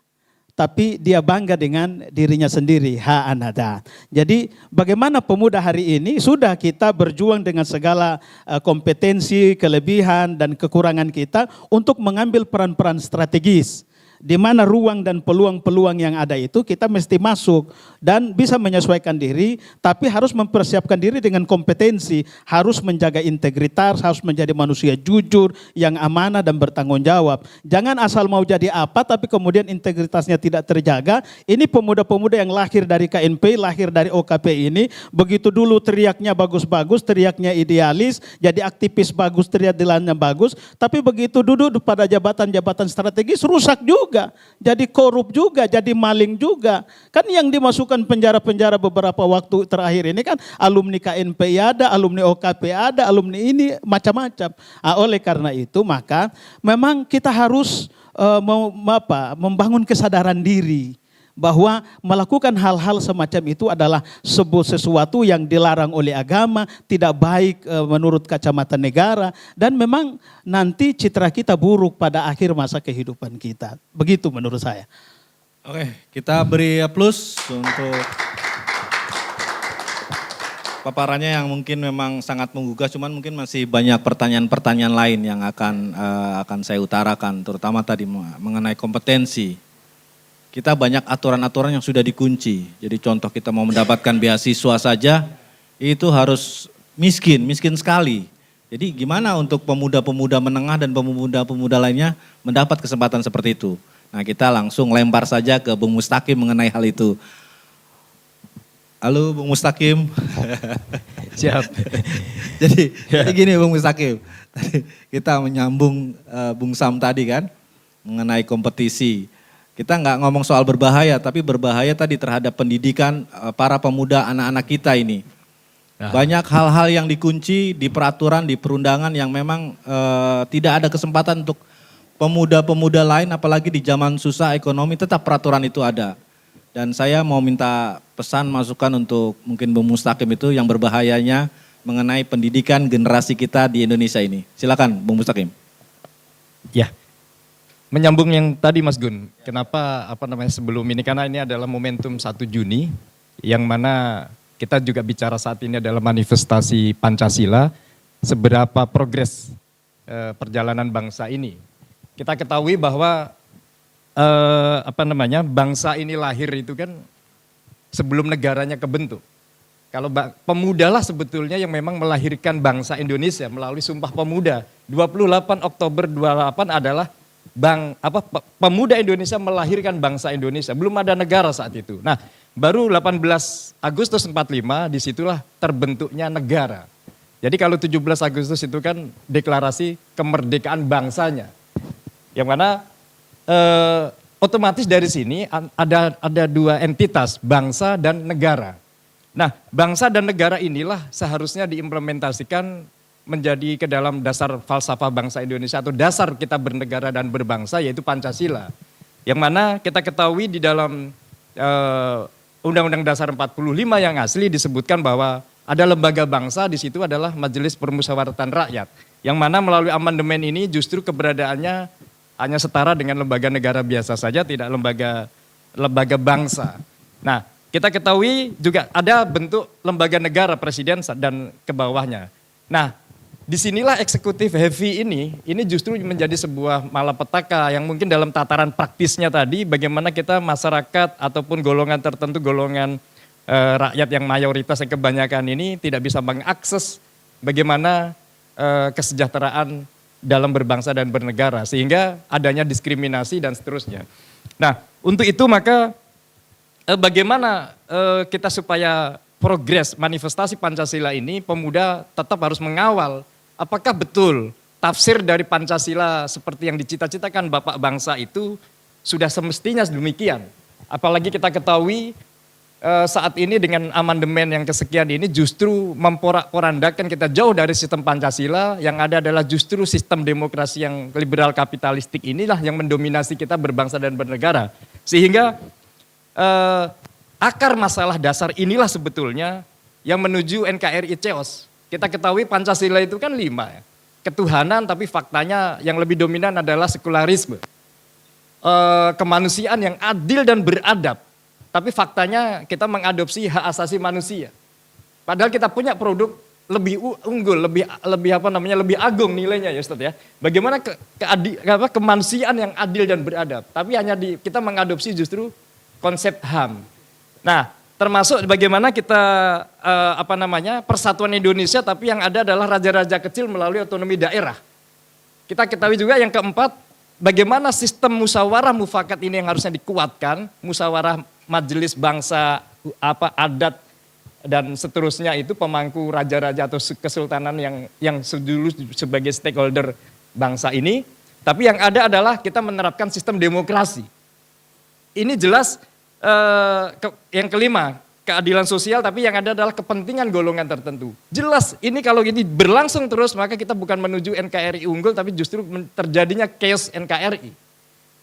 tapi dia bangga dengan dirinya sendiri, anada. Jadi bagaimana pemuda hari ini sudah kita berjuang dengan segala kompetensi, kelebihan dan kekurangan kita untuk mengambil peran-peran strategis. Di mana ruang dan peluang-peluang yang ada itu kita mesti masuk dan bisa menyesuaikan diri, tapi harus mempersiapkan diri dengan kompetensi, harus menjaga integritas, harus menjadi manusia jujur, yang amanah dan bertanggung jawab. Jangan asal mau jadi apa tapi kemudian integritasnya tidak terjaga. Ini pemuda-pemuda yang lahir dari KNP, lahir dari OKP ini, begitu dulu teriaknya bagus-bagus, teriaknya idealis, jadi aktivis bagus, teriaknya bagus, tapi begitu duduk pada jabatan-jabatan strategis rusak juga. Jadi korup juga, jadi maling juga. Kan yang dimasukkan penjara-penjara beberapa waktu terakhir ini kan alumni KNP ada, alumni OKP ada, alumni ini macam-macam. Oleh karena itu maka memang kita harus membangun kesadaran diri. Bahwa melakukan hal-hal semacam itu adalah sesuatu yang dilarang oleh agama, tidak baik menurut kacamata negara, dan memang nanti citra kita buruk pada akhir masa kehidupan kita. Begitu menurut saya. Oke, kita beri plus untuk paparannya yang mungkin memang sangat menggugah, cuman mungkin masih banyak pertanyaan-pertanyaan lain yang akan saya utarakan, terutama tadi mengenai kompetensi. Kita banyak aturan-aturan yang sudah dikunci. Jadi contoh kita mau mendapatkan beasiswa saja itu harus miskin sekali. Jadi gimana untuk pemuda-pemuda menengah dan pemuda-pemuda lainnya mendapat kesempatan seperti itu. Nah kita langsung lempar saja ke Bung Mustaqim mengenai hal itu. Halo Bung Mustaqim. Siap. Jadi gini Bung Mustaqim. Kita menyambung Bung Sam tadi kan mengenai kompetisi. Kita nggak ngomong soal berbahaya, tapi berbahaya tadi terhadap pendidikan para pemuda anak-anak kita ini. Banyak hal-hal yang dikunci di peraturan, di perundangan yang memang tidak ada kesempatan untuk pemuda-pemuda lain, apalagi di zaman susah ekonomi, tetap peraturan itu ada. Dan saya mau minta pesan masukan untuk mungkin Bung Mustaqim itu yang berbahayanya mengenai pendidikan generasi kita di Indonesia ini. Silakan Bung Mustaqim. Ya. Menyambung yang tadi Mas Gun, kenapa sebelum ini, karena ini adalah momentum 1 Juni yang mana kita juga bicara saat ini adalah manifestasi Pancasila, seberapa progres perjalanan bangsa ini. Kita ketahui bahwa bangsa ini lahir itu kan sebelum negaranya kebentuk. Kalau pemudalah sebetulnya yang memang melahirkan bangsa Indonesia melalui Sumpah Pemuda. 28 Oktober 28 adalah pemuda Indonesia melahirkan bangsa Indonesia. Belum ada negara saat itu. Nah, baru 18 Agustus 45 disitulah terbentuknya negara. Jadi kalau 17 Agustus itu kan deklarasi kemerdekaan bangsanya. Yang mana otomatis dari sini ada dua entitas, bangsa dan negara. Nah, bangsa dan negara inilah seharusnya diimplementasikan menjadi ke dalam dasar falsafah bangsa Indonesia atau dasar kita bernegara dan berbangsa, yaitu Pancasila. Yang mana kita ketahui di dalam Undang-Undang Dasar 45 yang asli disebutkan bahwa ada lembaga bangsa, di situ adalah Majelis Permusyawaratan Rakyat. Yang mana melalui amandemen ini justru keberadaannya hanya setara dengan lembaga negara biasa saja, tidak lembaga bangsa. Nah, kita ketahui juga ada bentuk lembaga negara, presiden dan ke bawahnya. Nah, disinilah eksekutif heavy ini justru menjadi sebuah malapetaka yang mungkin dalam tataran praktisnya tadi, bagaimana kita masyarakat ataupun golongan tertentu, golongan rakyat yang mayoritas yang kebanyakan ini tidak bisa mengakses bagaimana kesejahteraan dalam berbangsa dan bernegara, sehingga adanya diskriminasi dan seterusnya. Nah, untuk itu maka bagaimana kita supaya progres manifestasi Pancasila ini, pemuda tetap harus mengawal apakah betul tafsir dari Pancasila seperti yang dicita-citakan Bapak Bangsa itu sudah semestinya demikian. Apalagi kita ketahui saat ini dengan amandemen yang kesekian ini justru memporak-porandakan kita jauh dari sistem Pancasila, yang ada adalah justru sistem demokrasi yang liberal kapitalistik inilah yang mendominasi kita berbangsa dan bernegara. Sehingga akar masalah dasar inilah sebetulnya yang menuju NKRI chaos. Kita ketahui Pancasila itu kan 5 ya. Ketuhanan, tapi faktanya yang lebih dominan adalah sekularisme. Kemanusiaan yang adil dan beradab. Tapi faktanya kita mengadopsi hak asasi manusia. Padahal kita punya produk lebih unggul, lebih agung nilainya ya Ustaz ya. Bagaimana kemanusiaan yang adil dan beradab. Tapi hanya kita mengadopsi justru konsep HAM. Nah, termasuk bagaimana kita persatuan Indonesia, tapi yang ada adalah raja-raja kecil melalui otonomi daerah. Kita ketahui juga yang keempat, bagaimana sistem musyawarah mufakat ini yang harusnya dikuatkan, musyawarah majelis bangsa, adat dan seterusnya itu pemangku raja-raja atau kesultanan yang dulu sebagai stakeholder bangsa ini. Tapi yang ada adalah kita menerapkan sistem demokrasi. Ini jelas yang kelima, keadilan sosial, tapi yang ada adalah kepentingan golongan tertentu. Jelas ini kalau ini berlangsung terus, maka kita bukan menuju NKRI unggul, tapi justru terjadinya chaos NKRI.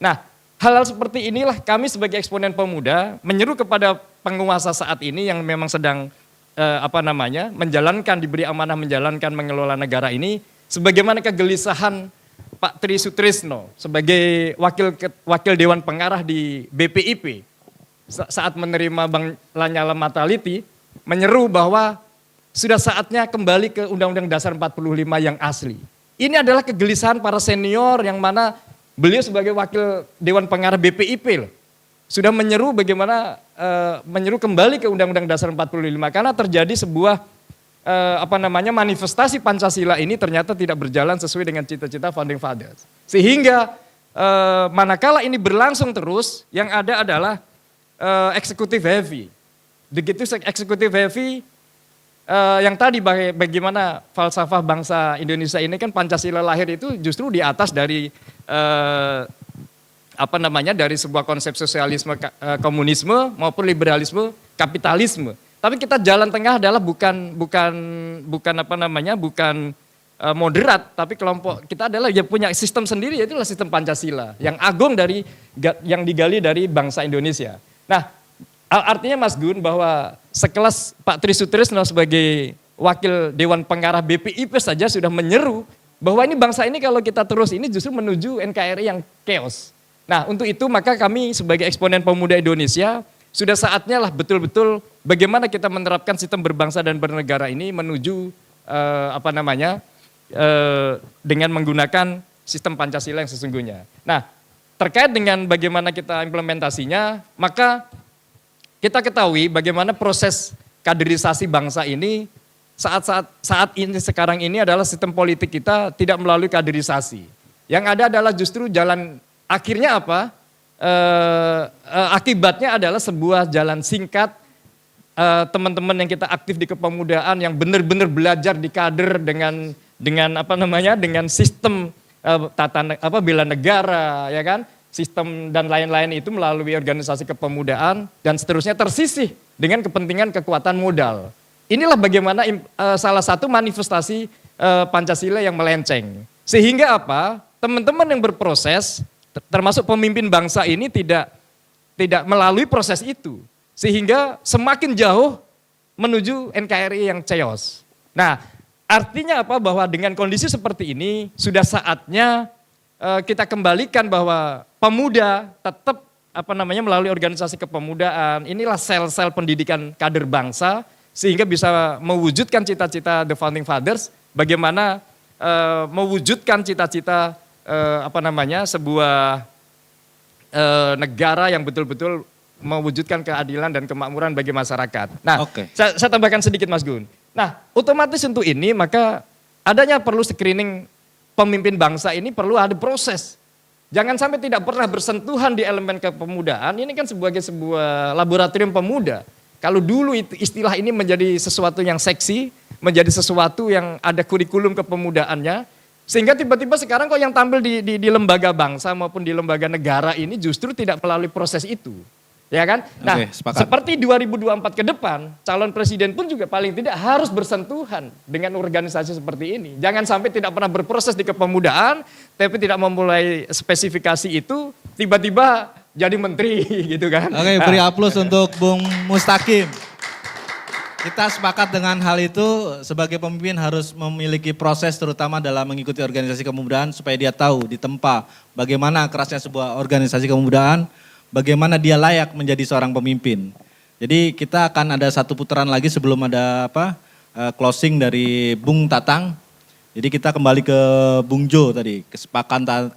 Nah, hal-hal seperti inilah kami sebagai eksponen pemuda menyeru kepada penguasa saat ini yang memang sedang diberi amanah menjalankan mengelola negara ini, sebagaimana kegelisahan Pak Tri Sutrisno sebagai wakil Dewan Pengarah di BPIP saat menerima Bang Lanyala Mataliti menyeru bahwa sudah saatnya kembali ke Undang-Undang Dasar 45 yang asli. Ini adalah kegelisahan para senior yang mana beliau sebagai wakil Dewan Pengarah BPIP loh, sudah menyeru bagaimana menyeru kembali ke Undang-Undang Dasar 45 karena terjadi sebuah manifestasi Pancasila ini ternyata tidak berjalan sesuai dengan cita-cita Founding Fathers. Sehingga manakala ini berlangsung terus, yang ada adalah eksekutif heavy. Begitu eksekutif heavy yang tadi bagaimana falsafah bangsa Indonesia ini kan Pancasila lahir itu justru di atas dari dari sebuah konsep sosialisme, komunisme maupun liberalisme, kapitalisme. Tapi kita jalan tengah adalah bukan moderat, tapi kelompok kita adalah yang punya sistem sendiri, yaitu sistem Pancasila yang agung yang digali dari bangsa Indonesia. Nah, artinya Mas Gun bahwa sekelas Pak Tri Sutrisno sebagai wakil Dewan Pengarah BPIP saja sudah menyeru bahwa ini bangsa ini kalau kita terus ini justru menuju NKRI yang chaos. Nah, untuk itu maka kami sebagai eksponen pemuda Indonesia sudah saatnya lah betul-betul bagaimana kita menerapkan sistem berbangsa dan bernegara ini menuju dengan menggunakan sistem Pancasila yang sesungguhnya. Nah, terkait dengan bagaimana kita implementasinya, maka kita ketahui bagaimana proses kaderisasi bangsa ini saat ini sekarang ini adalah sistem politik kita tidak melalui kaderisasi. Yang ada adalah justru jalan akhirnya apa? akibatnya adalah sebuah jalan singkat. Teman-teman yang kita aktif di kepemudaan yang benar-benar belajar di kader dengan apa namanya, dengan sistem bela negara, ya kan, sistem dan lain-lain itu melalui organisasi kepemudaan dan seterusnya tersisih dengan kepentingan kekuatan modal. Inilah bagaimana salah satu manifestasi Pancasila yang melenceng. Sehingga apa? Teman-teman yang berproses, termasuk pemimpin bangsa ini tidak melalui proses itu. Sehingga semakin jauh menuju NKRI yang chaos. Nah, artinya apa? Bahwa dengan kondisi seperti ini sudah saatnya kita kembalikan bahwa pemuda tetap melalui organisasi kepemudaan. Inilah sel-sel pendidikan kader bangsa sehingga bisa mewujudkan cita-cita The Founding Fathers. Bagaimana mewujudkan cita-cita sebuah negara yang betul-betul mewujudkan keadilan dan kemakmuran bagi masyarakat. Nah, saya tambahkan sedikit Mas Gun. Nah, otomatis untuk ini maka adanya perlu screening pemimpin bangsa ini perlu ada proses. Jangan sampai tidak pernah bersentuhan di elemen kepemudaan, ini kan sebagai sebuah laboratorium pemuda. Kalau dulu istilah ini menjadi sesuatu yang seksi, menjadi sesuatu yang ada kurikulum kepemudaannya, sehingga tiba-tiba sekarang kok yang tampil di lembaga bangsa maupun di lembaga negara ini justru tidak melalui proses itu. Ya kan? Nah, seperti 2024 ke depan, calon presiden pun juga paling tidak harus bersentuhan dengan organisasi seperti ini. Jangan sampai tidak pernah berproses di kepemudaan, tapi tidak memulai spesifikasi itu, tiba-tiba jadi menteri gitu kan. Oke, beri aplaus untuk Bung Mustaqim. Kita sepakat dengan hal itu, sebagai pemimpin harus memiliki proses terutama dalam mengikuti organisasi kepemudaan supaya dia tahu ditempa bagaimana kerasnya sebuah organisasi kepemudaan, bagaimana dia layak menjadi seorang pemimpin. Jadi kita akan ada satu putaran lagi sebelum ada closing dari Bung Tatang. Jadi kita kembali ke Bung Jo tadi,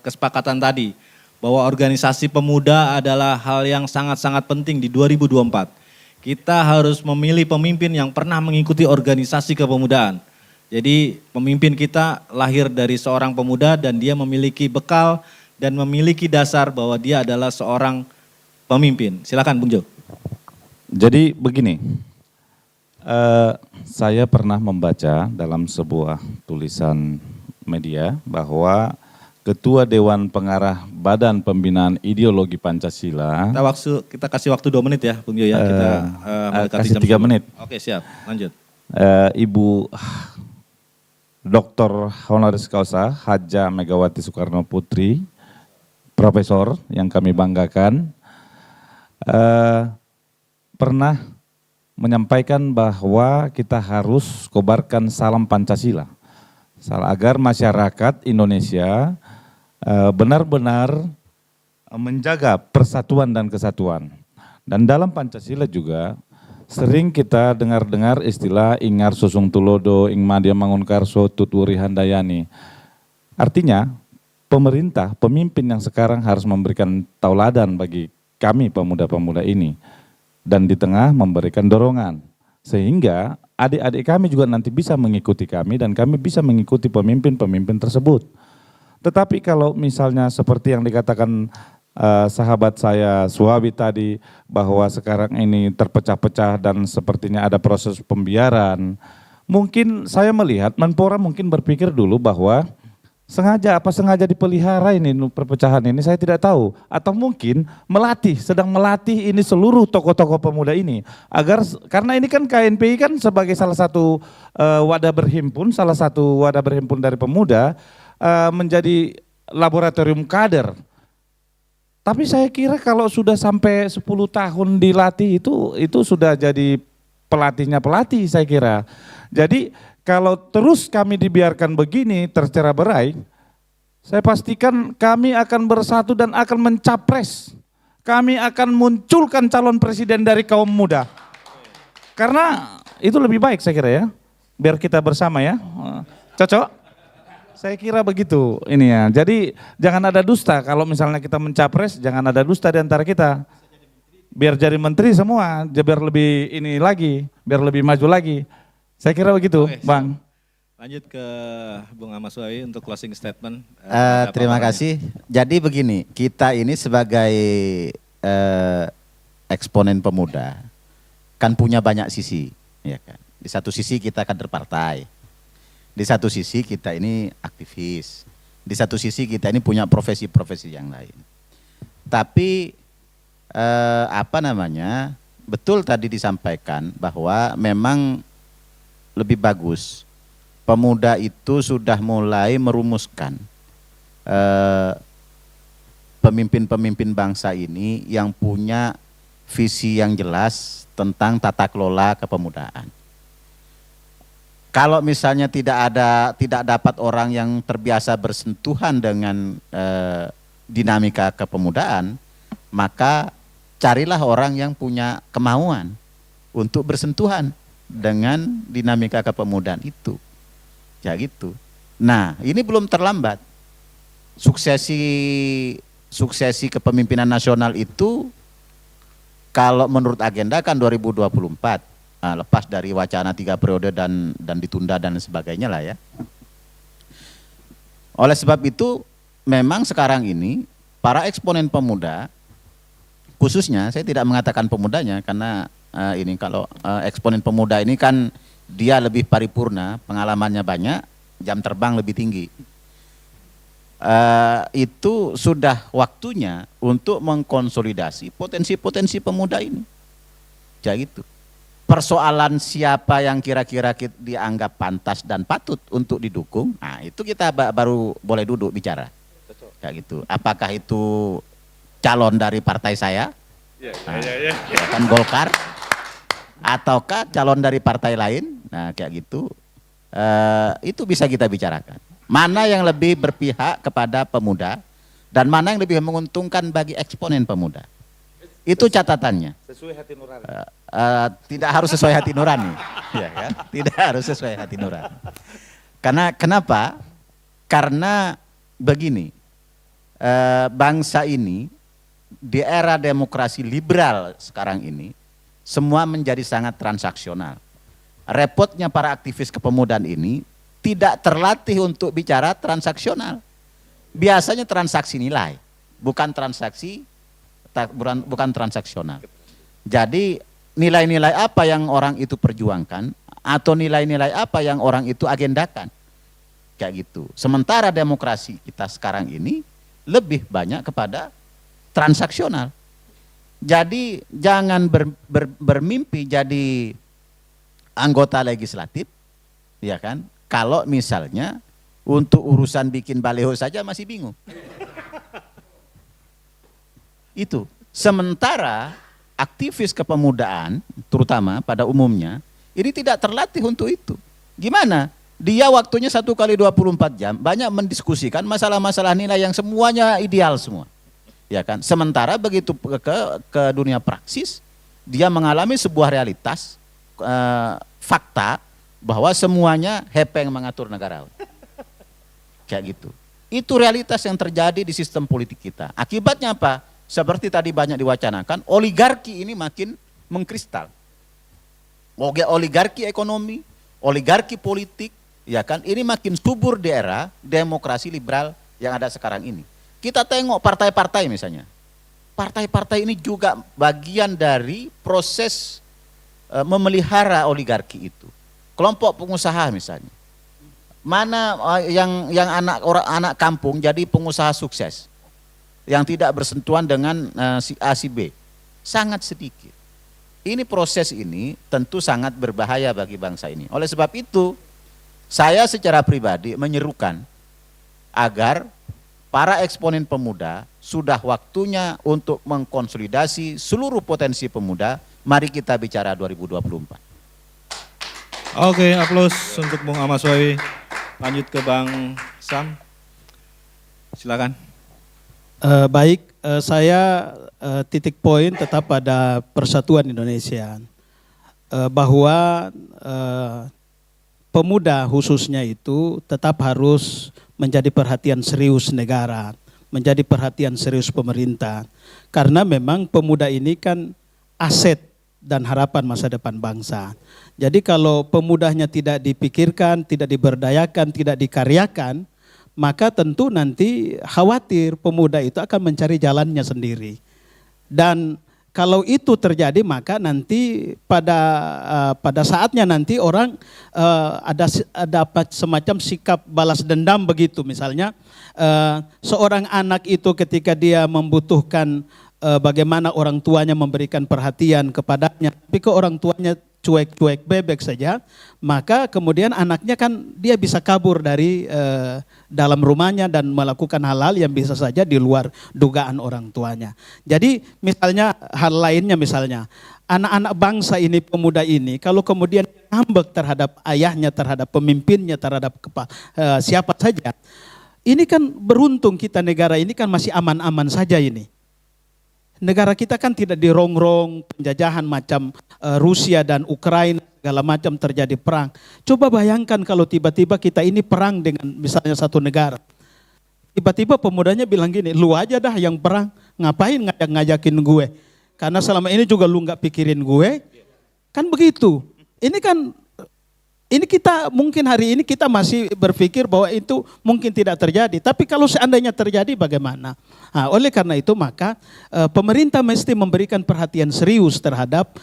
kesepakatan tadi bahwa organisasi pemuda adalah hal yang sangat-sangat penting di 2024. Kita harus memilih pemimpin yang pernah mengikuti organisasi kepemudaan. Jadi pemimpin kita lahir dari seorang pemuda dan dia memiliki bekal dan memiliki dasar bahwa dia adalah seorang pemimpin. Silakan Bung Jo. Jadi begini, saya pernah membaca dalam sebuah tulisan media bahwa Ketua Dewan Pengarah Badan Pembinaan Ideologi Pancasila. Kita kasih waktu 2 menit ya Bung Jo ya. Kita kasih 3 menit. Oke siap, lanjut. Ibu Dr. Honoris Causa Haja Megawati Soekarno Putri, Profesor yang kami banggakan, pernah menyampaikan bahwa kita harus kobarkan salam Pancasila agar masyarakat Indonesia benar-benar menjaga persatuan dan kesatuan. Dan dalam Pancasila juga sering kita dengar-dengar istilah Ingar Susung Tulodo, Ing Madya Mangunkarso, Tutwuri Handayani. Artinya pemerintah, pemimpin yang sekarang harus memberikan tauladan bagi kami pemuda-pemuda ini. Dan di tengah memberikan dorongan. Sehingga adik-adik kami juga nanti bisa mengikuti kami dan kami bisa mengikuti pemimpin-pemimpin tersebut. Tetapi kalau misalnya seperti yang dikatakan sahabat saya Suhabi tadi bahwa sekarang ini terpecah-pecah dan sepertinya ada proses pembiaran. Mungkin saya melihat Menpora mungkin berpikir dulu bahwa sengaja dipelihara ini perpecahan ini, saya tidak tahu. Atau mungkin sedang melatih ini seluruh tokoh-tokoh pemuda ini. Karena ini kan KNPI kan sebagai salah satu wadah berhimpun dari pemuda, menjadi laboratorium kader. Tapi saya kira kalau sudah sampai 10 tahun dilatih itu sudah jadi pelatihnya pelatih saya kira. Jadi kalau terus kami dibiarkan begini tercerai-berai, saya pastikan kami akan bersatu dan akan mencapres. Kami akan munculkan calon presiden dari kaum muda. Karena itu lebih baik saya kira ya. Biar kita bersama ya. Cocok? Saya kira begitu ini ya. Jadi jangan ada dusta. Kalau misalnya kita mencapres, jangan ada dusta di antara kita. Biar jadi menteri semua, biar lebih ini lagi, biar lebih maju lagi. Saya kira begitu, Bang. Lanjut ke Bung Ahmad Suhawi untuk closing statement. Terima kasih. Jadi begini, kita ini sebagai eksponen pemuda kan punya banyak sisi, ya kan. Di satu sisi kita kader partai, di satu sisi kita ini aktivis, di satu sisi kita ini punya profesi-profesi yang lain. Tapi betul tadi disampaikan bahwa memang lebih bagus pemuda itu sudah mulai merumuskan pemimpin-pemimpin bangsa ini yang punya visi yang jelas tentang tata kelola kepemudaan. Kalau misalnya tidak dapat orang yang terbiasa bersentuhan dengan dinamika kepemudaan, maka carilah orang yang punya kemauan untuk bersentuhan dengan dinamika kepemudaan itu. Ya gitu. Nah, ini belum terlambat. Suksesi kepemimpinan nasional itu kalau menurut agenda kan 2024. Lepas dari wacana 3 periode dan ditunda dan sebagainya lah ya. Oleh sebab itu memang sekarang ini para eksponen pemuda, khususnya saya tidak mengatakan pemudanya karena ini kalau eksponen pemuda ini kan dia lebih paripurna, pengalamannya banyak, jam terbang lebih tinggi. Itu sudah waktunya untuk mengkonsolidasi potensi-potensi pemuda ini. Ya gitu. Persoalan siapa yang kira-kira dianggap pantas dan patut untuk didukung, nah itu kita baru boleh duduk bicara. Kayak gitu. Apakah itu calon dari partai saya, kan Golkar, ataukah calon dari partai lain, nah kayak gitu. Itu bisa kita bicarakan. Mana yang lebih berpihak kepada pemuda dan mana yang lebih menguntungkan bagi eksponen pemuda. Itu catatannya. Sesuai hati nurani. Tidak harus sesuai hati nurani, ya kan? Tidak harus sesuai hati nurani. Karena kenapa? Karena begini, bangsa ini di era demokrasi liberal sekarang ini semua menjadi sangat transaksional. Repotnya para aktivis kepemudaan ini tidak terlatih untuk bicara transaksional. Biasanya transaksi nilai, bukan transaksional. Jadi nilai-nilai apa yang orang itu perjuangkan atau nilai-nilai apa yang orang itu agendakan. Kayak gitu. Sementara demokrasi kita sekarang ini lebih banyak kepada transaksional. Jadi jangan bermimpi jadi anggota legislatif, ya kan? Kalau misalnya untuk urusan bikin baleho saja masih bingung. Itu. Sementara aktivis kepemudaan, terutama pada umumnya, ini tidak terlatih untuk itu. Gimana? Dia waktunya 1 kali 24 jam, banyak mendiskusikan masalah-masalah nilai yang semuanya ideal semua. Ya kan? Sementara begitu ke dunia praksis, dia mengalami sebuah realitas, fakta, bahwa semuanya hepeng mengatur negara. Kayak gitu. Itu realitas yang terjadi di sistem politik kita. Akibatnya apa? Seperti tadi banyak diwacanakan, oligarki ini makin mengkristal. Oligarki ekonomi, oligarki politik, ya kan? Ini makin subur di era demokrasi liberal yang ada sekarang ini. Kita tengok partai-partai misalnya. Partai-partai ini juga bagian dari proses memelihara oligarki itu. Kelompok pengusaha misalnya. Mana yang anak kampung jadi pengusaha sukses? Yang tidak bersentuhan dengan si A, si B. Sangat sedikit. Ini proses ini tentu sangat berbahaya bagi bangsa ini. Oleh sebab itu, saya secara pribadi menyerukan agar para eksponen pemuda sudah waktunya untuk mengkonsolidasi seluruh potensi pemuda. Mari kita bicara 2024. Oke, aplaus untuk Bung Ahmad Suhawi. Lanjut ke Bang Sam. Silakan. Baik, saya titik poin tetap pada persatuan Indonesia. Bahwa pemuda khususnya itu tetap harus menjadi perhatian serius negara, menjadi perhatian serius pemerintah. Karena memang pemuda ini kan aset dan harapan masa depan bangsa. Jadi kalau pemudanya tidak dipikirkan, tidak diberdayakan, tidak dikaryakan, maka tentu nanti khawatir pemuda itu akan mencari jalannya sendiri. Dan kalau itu terjadi maka nanti pada saatnya nanti orang ada semacam sikap balas dendam begitu. Misalnya seorang anak itu ketika dia membutuhkan bagaimana orang tuanya memberikan perhatian kepadanya, tapi ke orang tuanya cuek-cuek bebek saja, maka kemudian anaknya kan dia bisa kabur dari dalam rumahnya dan melakukan hal-hal yang bisa saja di luar dugaan orang tuanya. Jadi misalnya hal lainnya misalnya, anak-anak bangsa ini, pemuda ini, kalau kemudian ngambek terhadap ayahnya, terhadap pemimpinnya, terhadap siapa saja, ini kan beruntung kita negara ini kan masih aman-aman saja ini. Negara kita kan tidak dirongrong penjajahan macam Rusia dan Ukraina segala macam terjadi perang. Coba bayangkan kalau tiba-tiba kita ini perang dengan misalnya satu negara. Tiba-tiba pemudanya bilang gini, lu aja dah yang perang, ngapain ngajakin gue? Karena selama ini juga lu nggak pikirin gue. Kan begitu. Ini kita mungkin hari ini kita masih berpikir bahwa itu mungkin tidak terjadi. Tapi kalau seandainya terjadi bagaimana? Nah, oleh karena itu maka pemerintah mesti memberikan perhatian serius terhadap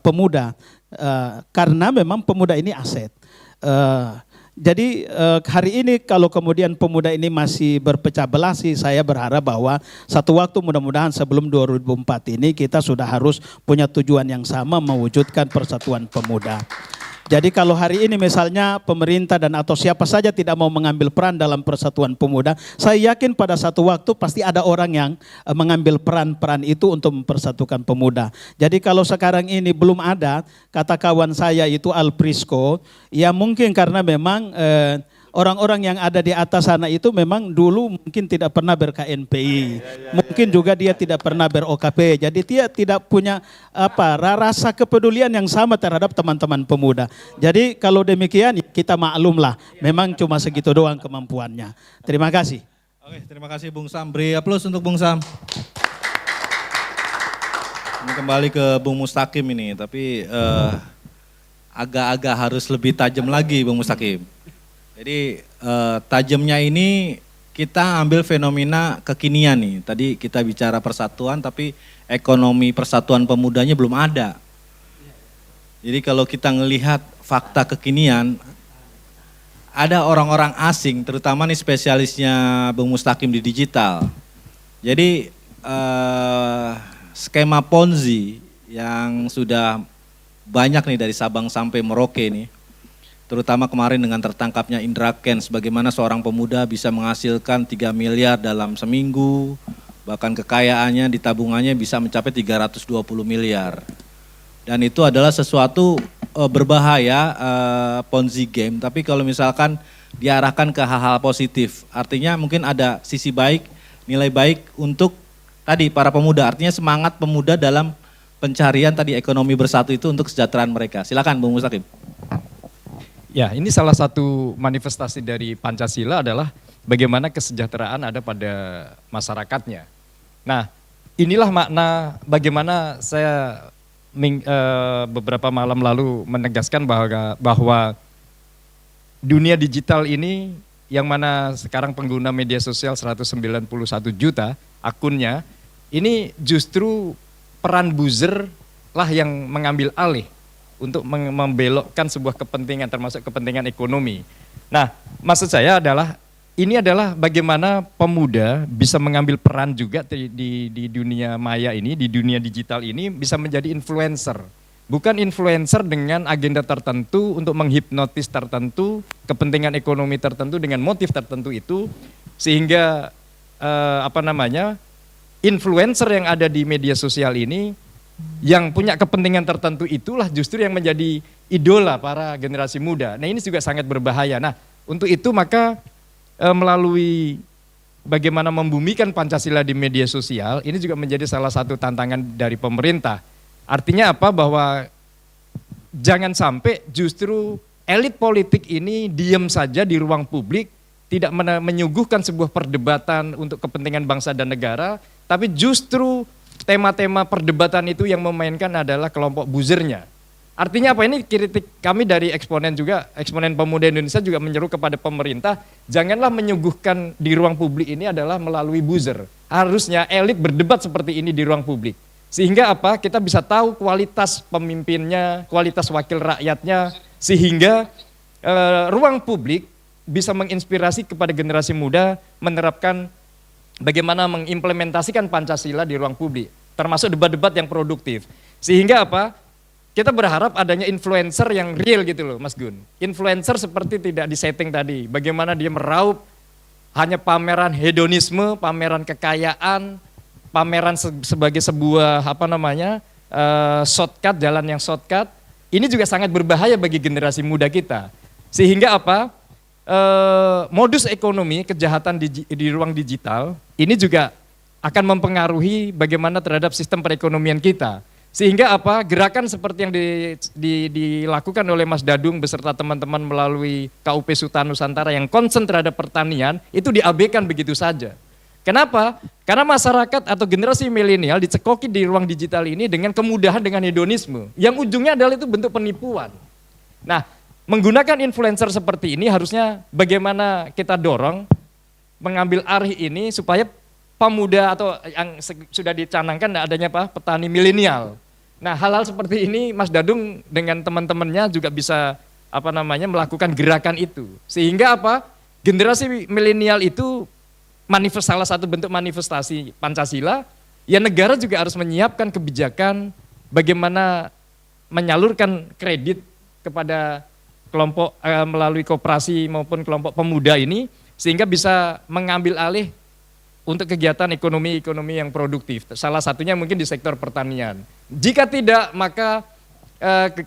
pemuda. Karena memang pemuda ini aset. Jadi hari ini kalau kemudian pemuda ini masih berpecah belah sih, saya berharap bahwa satu waktu mudah-mudahan sebelum 2004 ini kita sudah harus punya tujuan yang sama mewujudkan persatuan pemuda. Jadi kalau hari ini misalnya pemerintah dan atau siapa saja tidak mau mengambil peran dalam persatuan pemuda, saya yakin pada satu waktu pasti ada orang yang mengambil peran-peran itu untuk mempersatukan pemuda. Jadi kalau sekarang ini belum ada, kata kawan saya itu Al Prisco, ya mungkin karena memang orang-orang yang ada di atas sana itu memang dulu mungkin tidak pernah ber-KNPI, mungkin juga dia tidak pernah ber-OKP, jadi dia tidak punya rasa kepedulian yang sama terhadap teman-teman pemuda. Jadi kalau demikian kita maklumlah, memang cuma segitu doang kemampuannya. Terima kasih. Oke, terima kasih Bung Sam. Beri aplaus untuk Bung Sam. Ini kembali ke Bung Mustaqim ini, tapi agak-agak harus lebih tajam lagi Bung Mustaqim. Jadi tajamnya ini kita ambil fenomena kekinian nih. Tadi kita bicara persatuan tapi ekonomi persatuan pemudanya belum ada. Jadi kalau kita ngelihat fakta kekinian, ada orang-orang asing terutama nih spesialisnya Bung Mustaqim di digital. Jadi skema Ponzi yang sudah banyak nih dari Sabang sampai Merauke nih. Terutama kemarin dengan tertangkapnya Indra Kents, bagaimana seorang pemuda bisa menghasilkan 3 miliar dalam seminggu, bahkan kekayaannya di tabungannya bisa mencapai 320 miliar. Dan itu adalah sesuatu berbahaya, Ponzi game, tapi kalau misalkan diarahkan ke hal-hal positif, artinya mungkin ada sisi baik, nilai baik untuk tadi para pemuda, artinya semangat pemuda dalam pencarian tadi ekonomi bersatu itu untuk kesejahteraan mereka. Silakan Bung Mustaqim. Ya, ini salah satu manifestasi dari Pancasila adalah bagaimana kesejahteraan ada pada masyarakatnya. Nah, inilah makna bagaimana saya beberapa malam lalu menegaskan bahwa dunia digital ini yang mana sekarang pengguna media sosial 191 juta akunnya, ini justru peran buzzer lah yang mengambil alih untuk membelokkan sebuah kepentingan termasuk kepentingan ekonomi. Nah, maksud saya adalah ini adalah bagaimana pemuda bisa mengambil peran juga di dunia maya ini, di dunia digital ini bisa menjadi influencer. Bukan influencer dengan agenda tertentu untuk menghipnotis tertentu, kepentingan ekonomi tertentu dengan motif tertentu itu, sehingga influencer yang ada di media sosial ini yang punya kepentingan tertentu itulah justru yang menjadi idola para generasi muda. Nah, ini juga sangat berbahaya. Nah, untuk itu maka melalui bagaimana membumikan Pancasila di media sosial, ini juga menjadi salah satu tantangan dari pemerintah. Artinya apa? Bahwa jangan sampai justru elit politik ini diam saja di ruang publik, tidak menyuguhkan sebuah perdebatan untuk kepentingan bangsa dan negara, tapi justru tema-tema perdebatan itu yang memainkan adalah kelompok buzzernya. Artinya apa, ini kritik kami dari eksponen juga, eksponen pemuda Indonesia juga menyeru kepada pemerintah, janganlah menyuguhkan di ruang publik ini adalah melalui buzzer. Harusnya elit berdebat seperti ini di ruang publik. Sehingga apa, kita bisa tahu kualitas pemimpinnya, kualitas wakil rakyatnya, sehingga ruang publik bisa menginspirasi kepada generasi muda menerapkan bagaimana mengimplementasikan Pancasila di ruang publik, termasuk debat-debat yang produktif. Sehingga apa? Kita berharap adanya influencer yang real gitu loh Mas Gun. Influencer seperti tidak disetting tadi, bagaimana dia meraup hanya pameran hedonisme, pameran kekayaan, pameran sebagai sebuah shortcut, jalan yang shortcut. Ini juga sangat berbahaya bagi generasi muda kita. Sehingga apa? Modus ekonomi, kejahatan di ruang digital, ini juga akan mempengaruhi bagaimana terhadap sistem perekonomian kita. Sehingga apa, gerakan seperti yang dilakukan oleh Mas Dadung beserta teman-teman melalui KUP Sultan Nusantara yang concern terhadap pertanian, itu diabaikan begitu saja. Kenapa? Karena masyarakat atau generasi milenial dicekoki di ruang digital ini dengan kemudahan, dengan hedonisme, yang ujungnya adalah itu bentuk penipuan. Nah, menggunakan influencer seperti ini harusnya bagaimana kita dorong mengambil arih ini supaya pemuda atau yang sudah dicanangkan adanya petani milenial. Nah, hal-hal seperti ini Mas Dadung dengan teman-temannya juga bisa melakukan gerakan itu. Sehingga apa? Generasi milenial itu salah satu bentuk manifestasi Pancasila, ya negara juga harus menyiapkan kebijakan bagaimana menyalurkan kredit kepada kelompok melalui koperasi maupun kelompok pemuda ini sehingga bisa mengambil alih untuk kegiatan ekonomi yang produktif. Salah satunya mungkin di sektor pertanian. Jika tidak, maka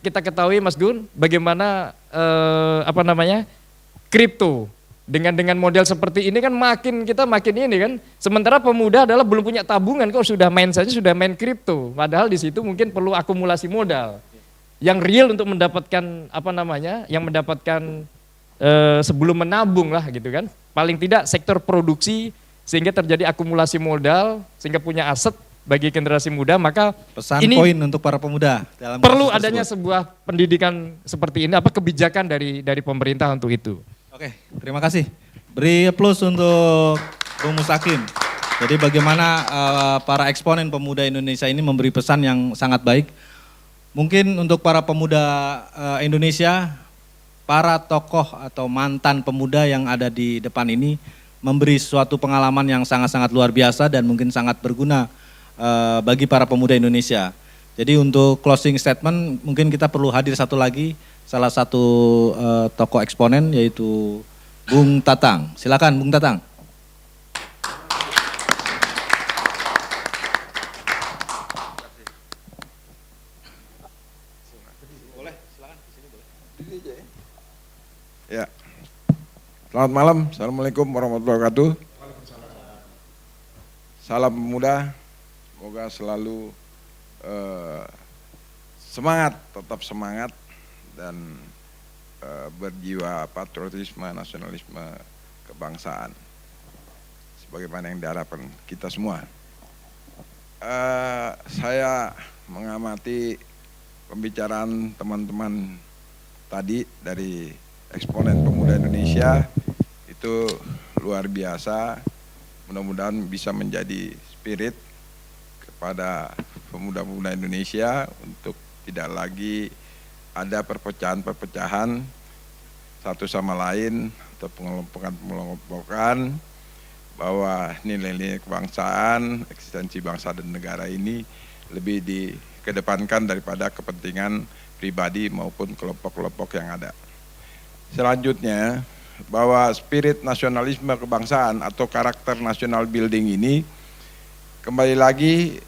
kita ketahui Mas Gun, bagaimana kripto dengan model seperti ini kan makin ini kan. Sementara pemuda adalah belum punya tabungan, kok sudah main kripto. Padahal di situ mungkin perlu akumulasi modal yang real untuk mendapatkan sebelum menabung lah gitu kan. Paling tidak sektor produksi sehingga terjadi akumulasi modal, sehingga punya aset bagi generasi muda, maka pesan ini poin untuk para pemuda dalam perlu adanya sebuah pendidikan seperti ini, kebijakan dari pemerintah untuk itu. Oke, terima kasih. Beri plus untuk Bung Mustaqim. Jadi bagaimana para eksponen pemuda Indonesia ini memberi pesan yang sangat baik. Mungkin untuk para pemuda Indonesia, para tokoh atau mantan pemuda yang ada di depan ini memberi suatu pengalaman yang sangat-sangat luar biasa dan mungkin sangat berguna bagi para pemuda Indonesia. Jadi untuk closing statement mungkin kita perlu hadir satu lagi, salah satu tokoh eksponen yaitu Bung Tatang. Silakan Bung Tatang. Boleh, silakan di sini boleh. Ya. Selamat malam, Assalamualaikum warahmatullahi wabarakatuh. Salam pemuda, semoga selalu semangat, tetap semangat dan berjiwa patriotisme, nasionalisme, kebangsaan. Sebagaimana yang diharapkan kita semua. Saya mengamati pembicaraan teman-teman tadi dari eksponen pemuda Indonesia itu luar biasa, mudah-mudahan bisa menjadi spirit kepada pemuda-pemuda Indonesia untuk tidak lagi ada perpecahan-perpecahan satu sama lain atau pengelompokan-pengelompokan, bahwa nilai-nilai kebangsaan, eksistensi bangsa dan negara ini lebih dikedepankan daripada kepentingan pribadi maupun kelompok-kelompok yang ada. Selanjutnya, bahwa spirit nasionalisme kebangsaan atau karakter national building ini kembali lagi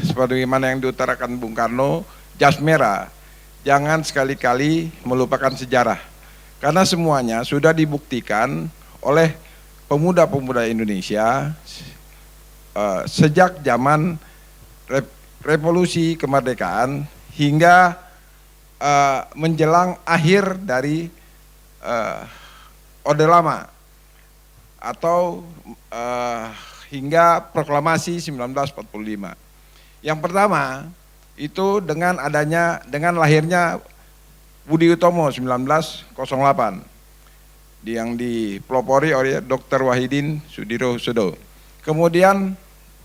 seperti mana yang diutarakan Bung Karno, jas merah, jangan sekali-kali melupakan sejarah. Karena semuanya sudah dibuktikan oleh pemuda-pemuda Indonesia sejak zaman revolusi kemerdekaan hingga menjelang akhir dari Orde Lama atau hingga proklamasi 1945. Yang pertama itu dengan lahirnya Budi Utomo 1908 yang dipelopori oleh Dr. Wahidin Sudirohusodo. Kemudian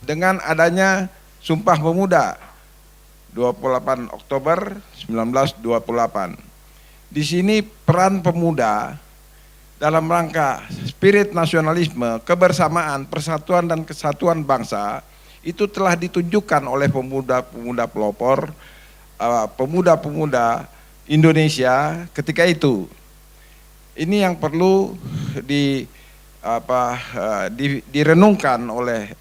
dengan adanya Sumpah Pemuda 28 Oktober 1928. Di sini peran pemuda dalam rangka spirit nasionalisme, kebersamaan, persatuan dan kesatuan bangsa itu telah ditunjukkan oleh pemuda-pemuda pelopor, pemuda-pemuda Indonesia ketika itu. Ini yang perlu direnungkan oleh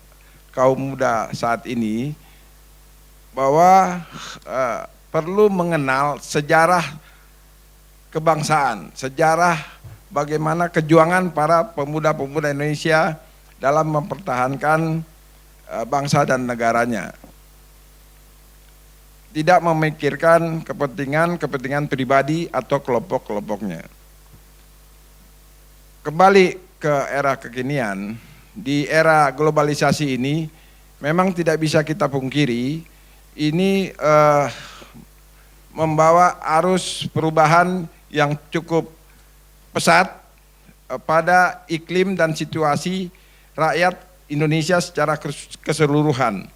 kaum muda saat ini, bahwa perlu mengenal sejarah kebangsaan, sejarah bagaimana kejuangan para pemuda-pemuda Indonesia dalam mempertahankan bangsa dan negaranya. Tidak memikirkan kepentingan pribadi atau kelompok-kelompoknya. Kembali ke era kekinian, di era globalisasi ini memang tidak bisa kita pungkiri, ini membawa arus perubahan yang cukup pesat pada iklim dan situasi rakyat Indonesia secara keseluruhan.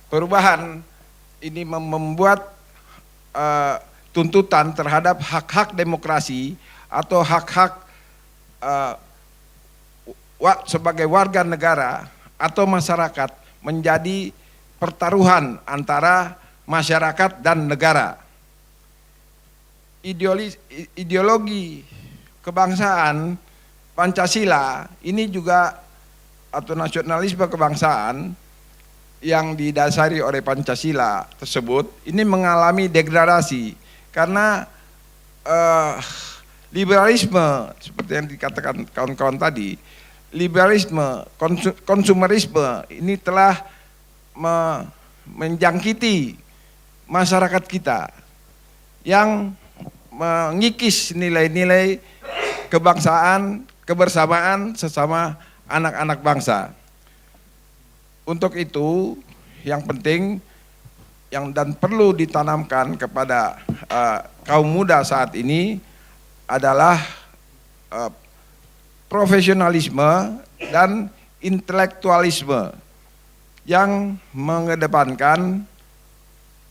Perubahan ini membuat tuntutan terhadap hak-hak demokrasi atau hak-hak sebagai warga negara atau masyarakat menjadi pertaruhan antara masyarakat dan negara. Ideologi kebangsaan Pancasila ini juga, atau nasionalisme kebangsaan yang didasari oleh Pancasila tersebut ini mengalami degradasi karena liberalisme seperti yang dikatakan kawan-kawan tadi, liberalisme, konsumerisme ini telah menjangkiti masyarakat kita yang mengikis nilai-nilai kebangsaan, kebersamaan sesama anak-anak bangsa. Untuk itu yang penting dan perlu ditanamkan kepada kaum muda saat ini adalah profesionalisme dan intelektualisme yang mengedepankan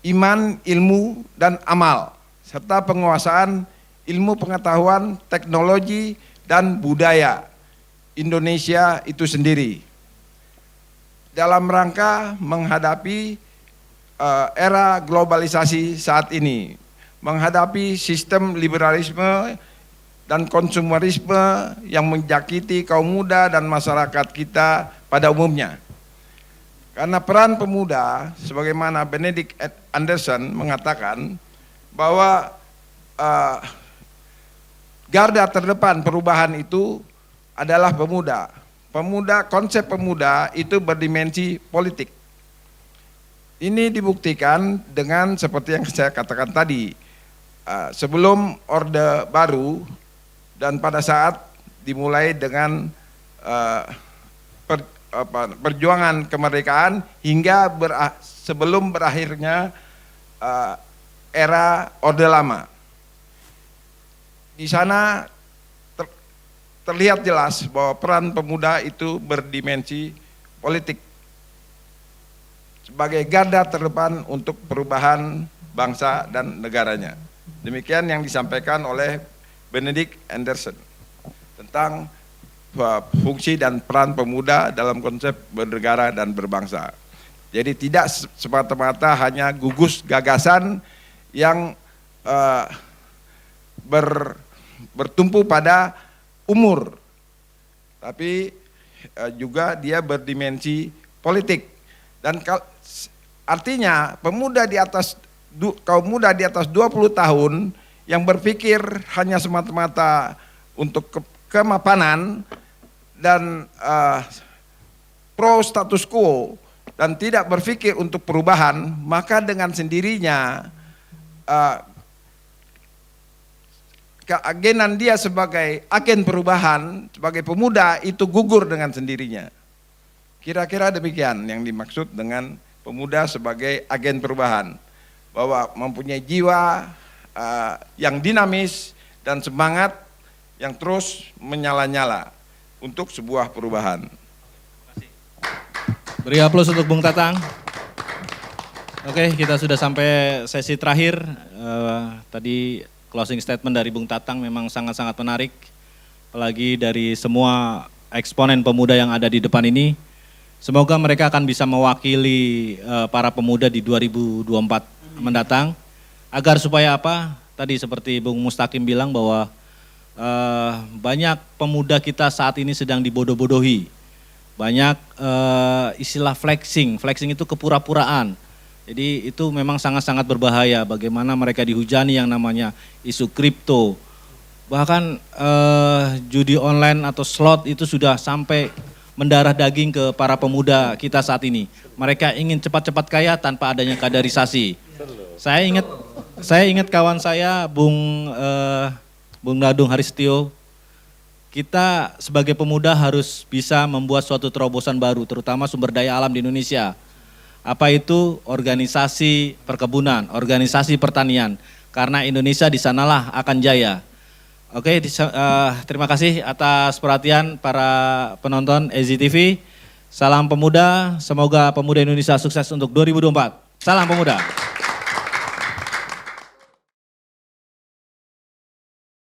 iman, ilmu, dan amal, serta penguasaan ilmu pengetahuan, teknologi, dan budaya Indonesia itu sendiri. Dalam rangka menghadapi era globalisasi saat ini, menghadapi sistem liberalisme dan konsumerisme yang menjangkiti kaum muda dan masyarakat kita pada umumnya. Karena peran pemuda, sebagaimana Benedict Anderson mengatakan bahwa garda terdepan perubahan itu adalah pemuda. Konsep pemuda itu berdimensi politik. Ini dibuktikan dengan seperti yang saya katakan tadi, sebelum Orde Baru dan pada saat dimulai dengan perjuangan kemerdekaan hingga sebelum berakhirnya era Orde Lama. Di sana terlihat jelas bahwa peran pemuda itu berdimensi politik sebagai garda terdepan untuk perubahan bangsa dan negaranya. Demikian yang disampaikan oleh Benedict Anderson tentang fungsi dan peran pemuda dalam konsep bernegara dan berbangsa. Jadi tidak semata-mata hanya gugus gagasan yang bertumpu pada umur, tapi juga dia berdimensi politik. Dan artinya kaum muda di atas 20 tahun yang berpikir hanya semata-mata untuk kemapanan dan pro status quo dan tidak berpikir untuk perubahan, maka dengan sendirinya keagenan dia sebagai agen perubahan, sebagai pemuda itu gugur dengan sendirinya. Kira-kira demikian yang dimaksud dengan pemuda sebagai agen perubahan. Bahwa mempunyai jiwa yang dinamis dan semangat yang terus menyala-nyala untuk sebuah perubahan. Beri aplaus untuk Bung Tatang. Oke, kita sudah sampai sesi terakhir. Tadi closing statement dari Bung Tatang memang sangat-sangat menarik. Apalagi dari semua eksponen pemuda yang ada di depan ini. Semoga mereka akan bisa mewakili para pemuda di 2024 mendatang. Agar supaya apa? Tadi seperti Bung Mustaqim bilang bahwa banyak pemuda kita saat ini sedang dibodoh-bodohi. Banyak istilah flexing itu kepura-puraan. Jadi itu memang sangat-sangat berbahaya bagaimana mereka dihujani yang namanya isu kripto. Bahkan judi online atau slot itu sudah sampai mendarah daging ke para pemuda kita saat ini. Mereka ingin cepat-cepat kaya tanpa adanya kaderisasi. Saya ingat kawan saya Bung Dadung Haristio. Kita sebagai pemuda harus bisa membuat suatu terobosan baru, terutama sumber daya alam di Indonesia. Apa itu? Organisasi perkebunan, organisasi pertanian. Karena Indonesia di sanalah akan jaya. Oke, terima kasih atas perhatian para penonton EZTV. Salam pemuda, semoga pemuda Indonesia sukses untuk 2024. Salam pemuda.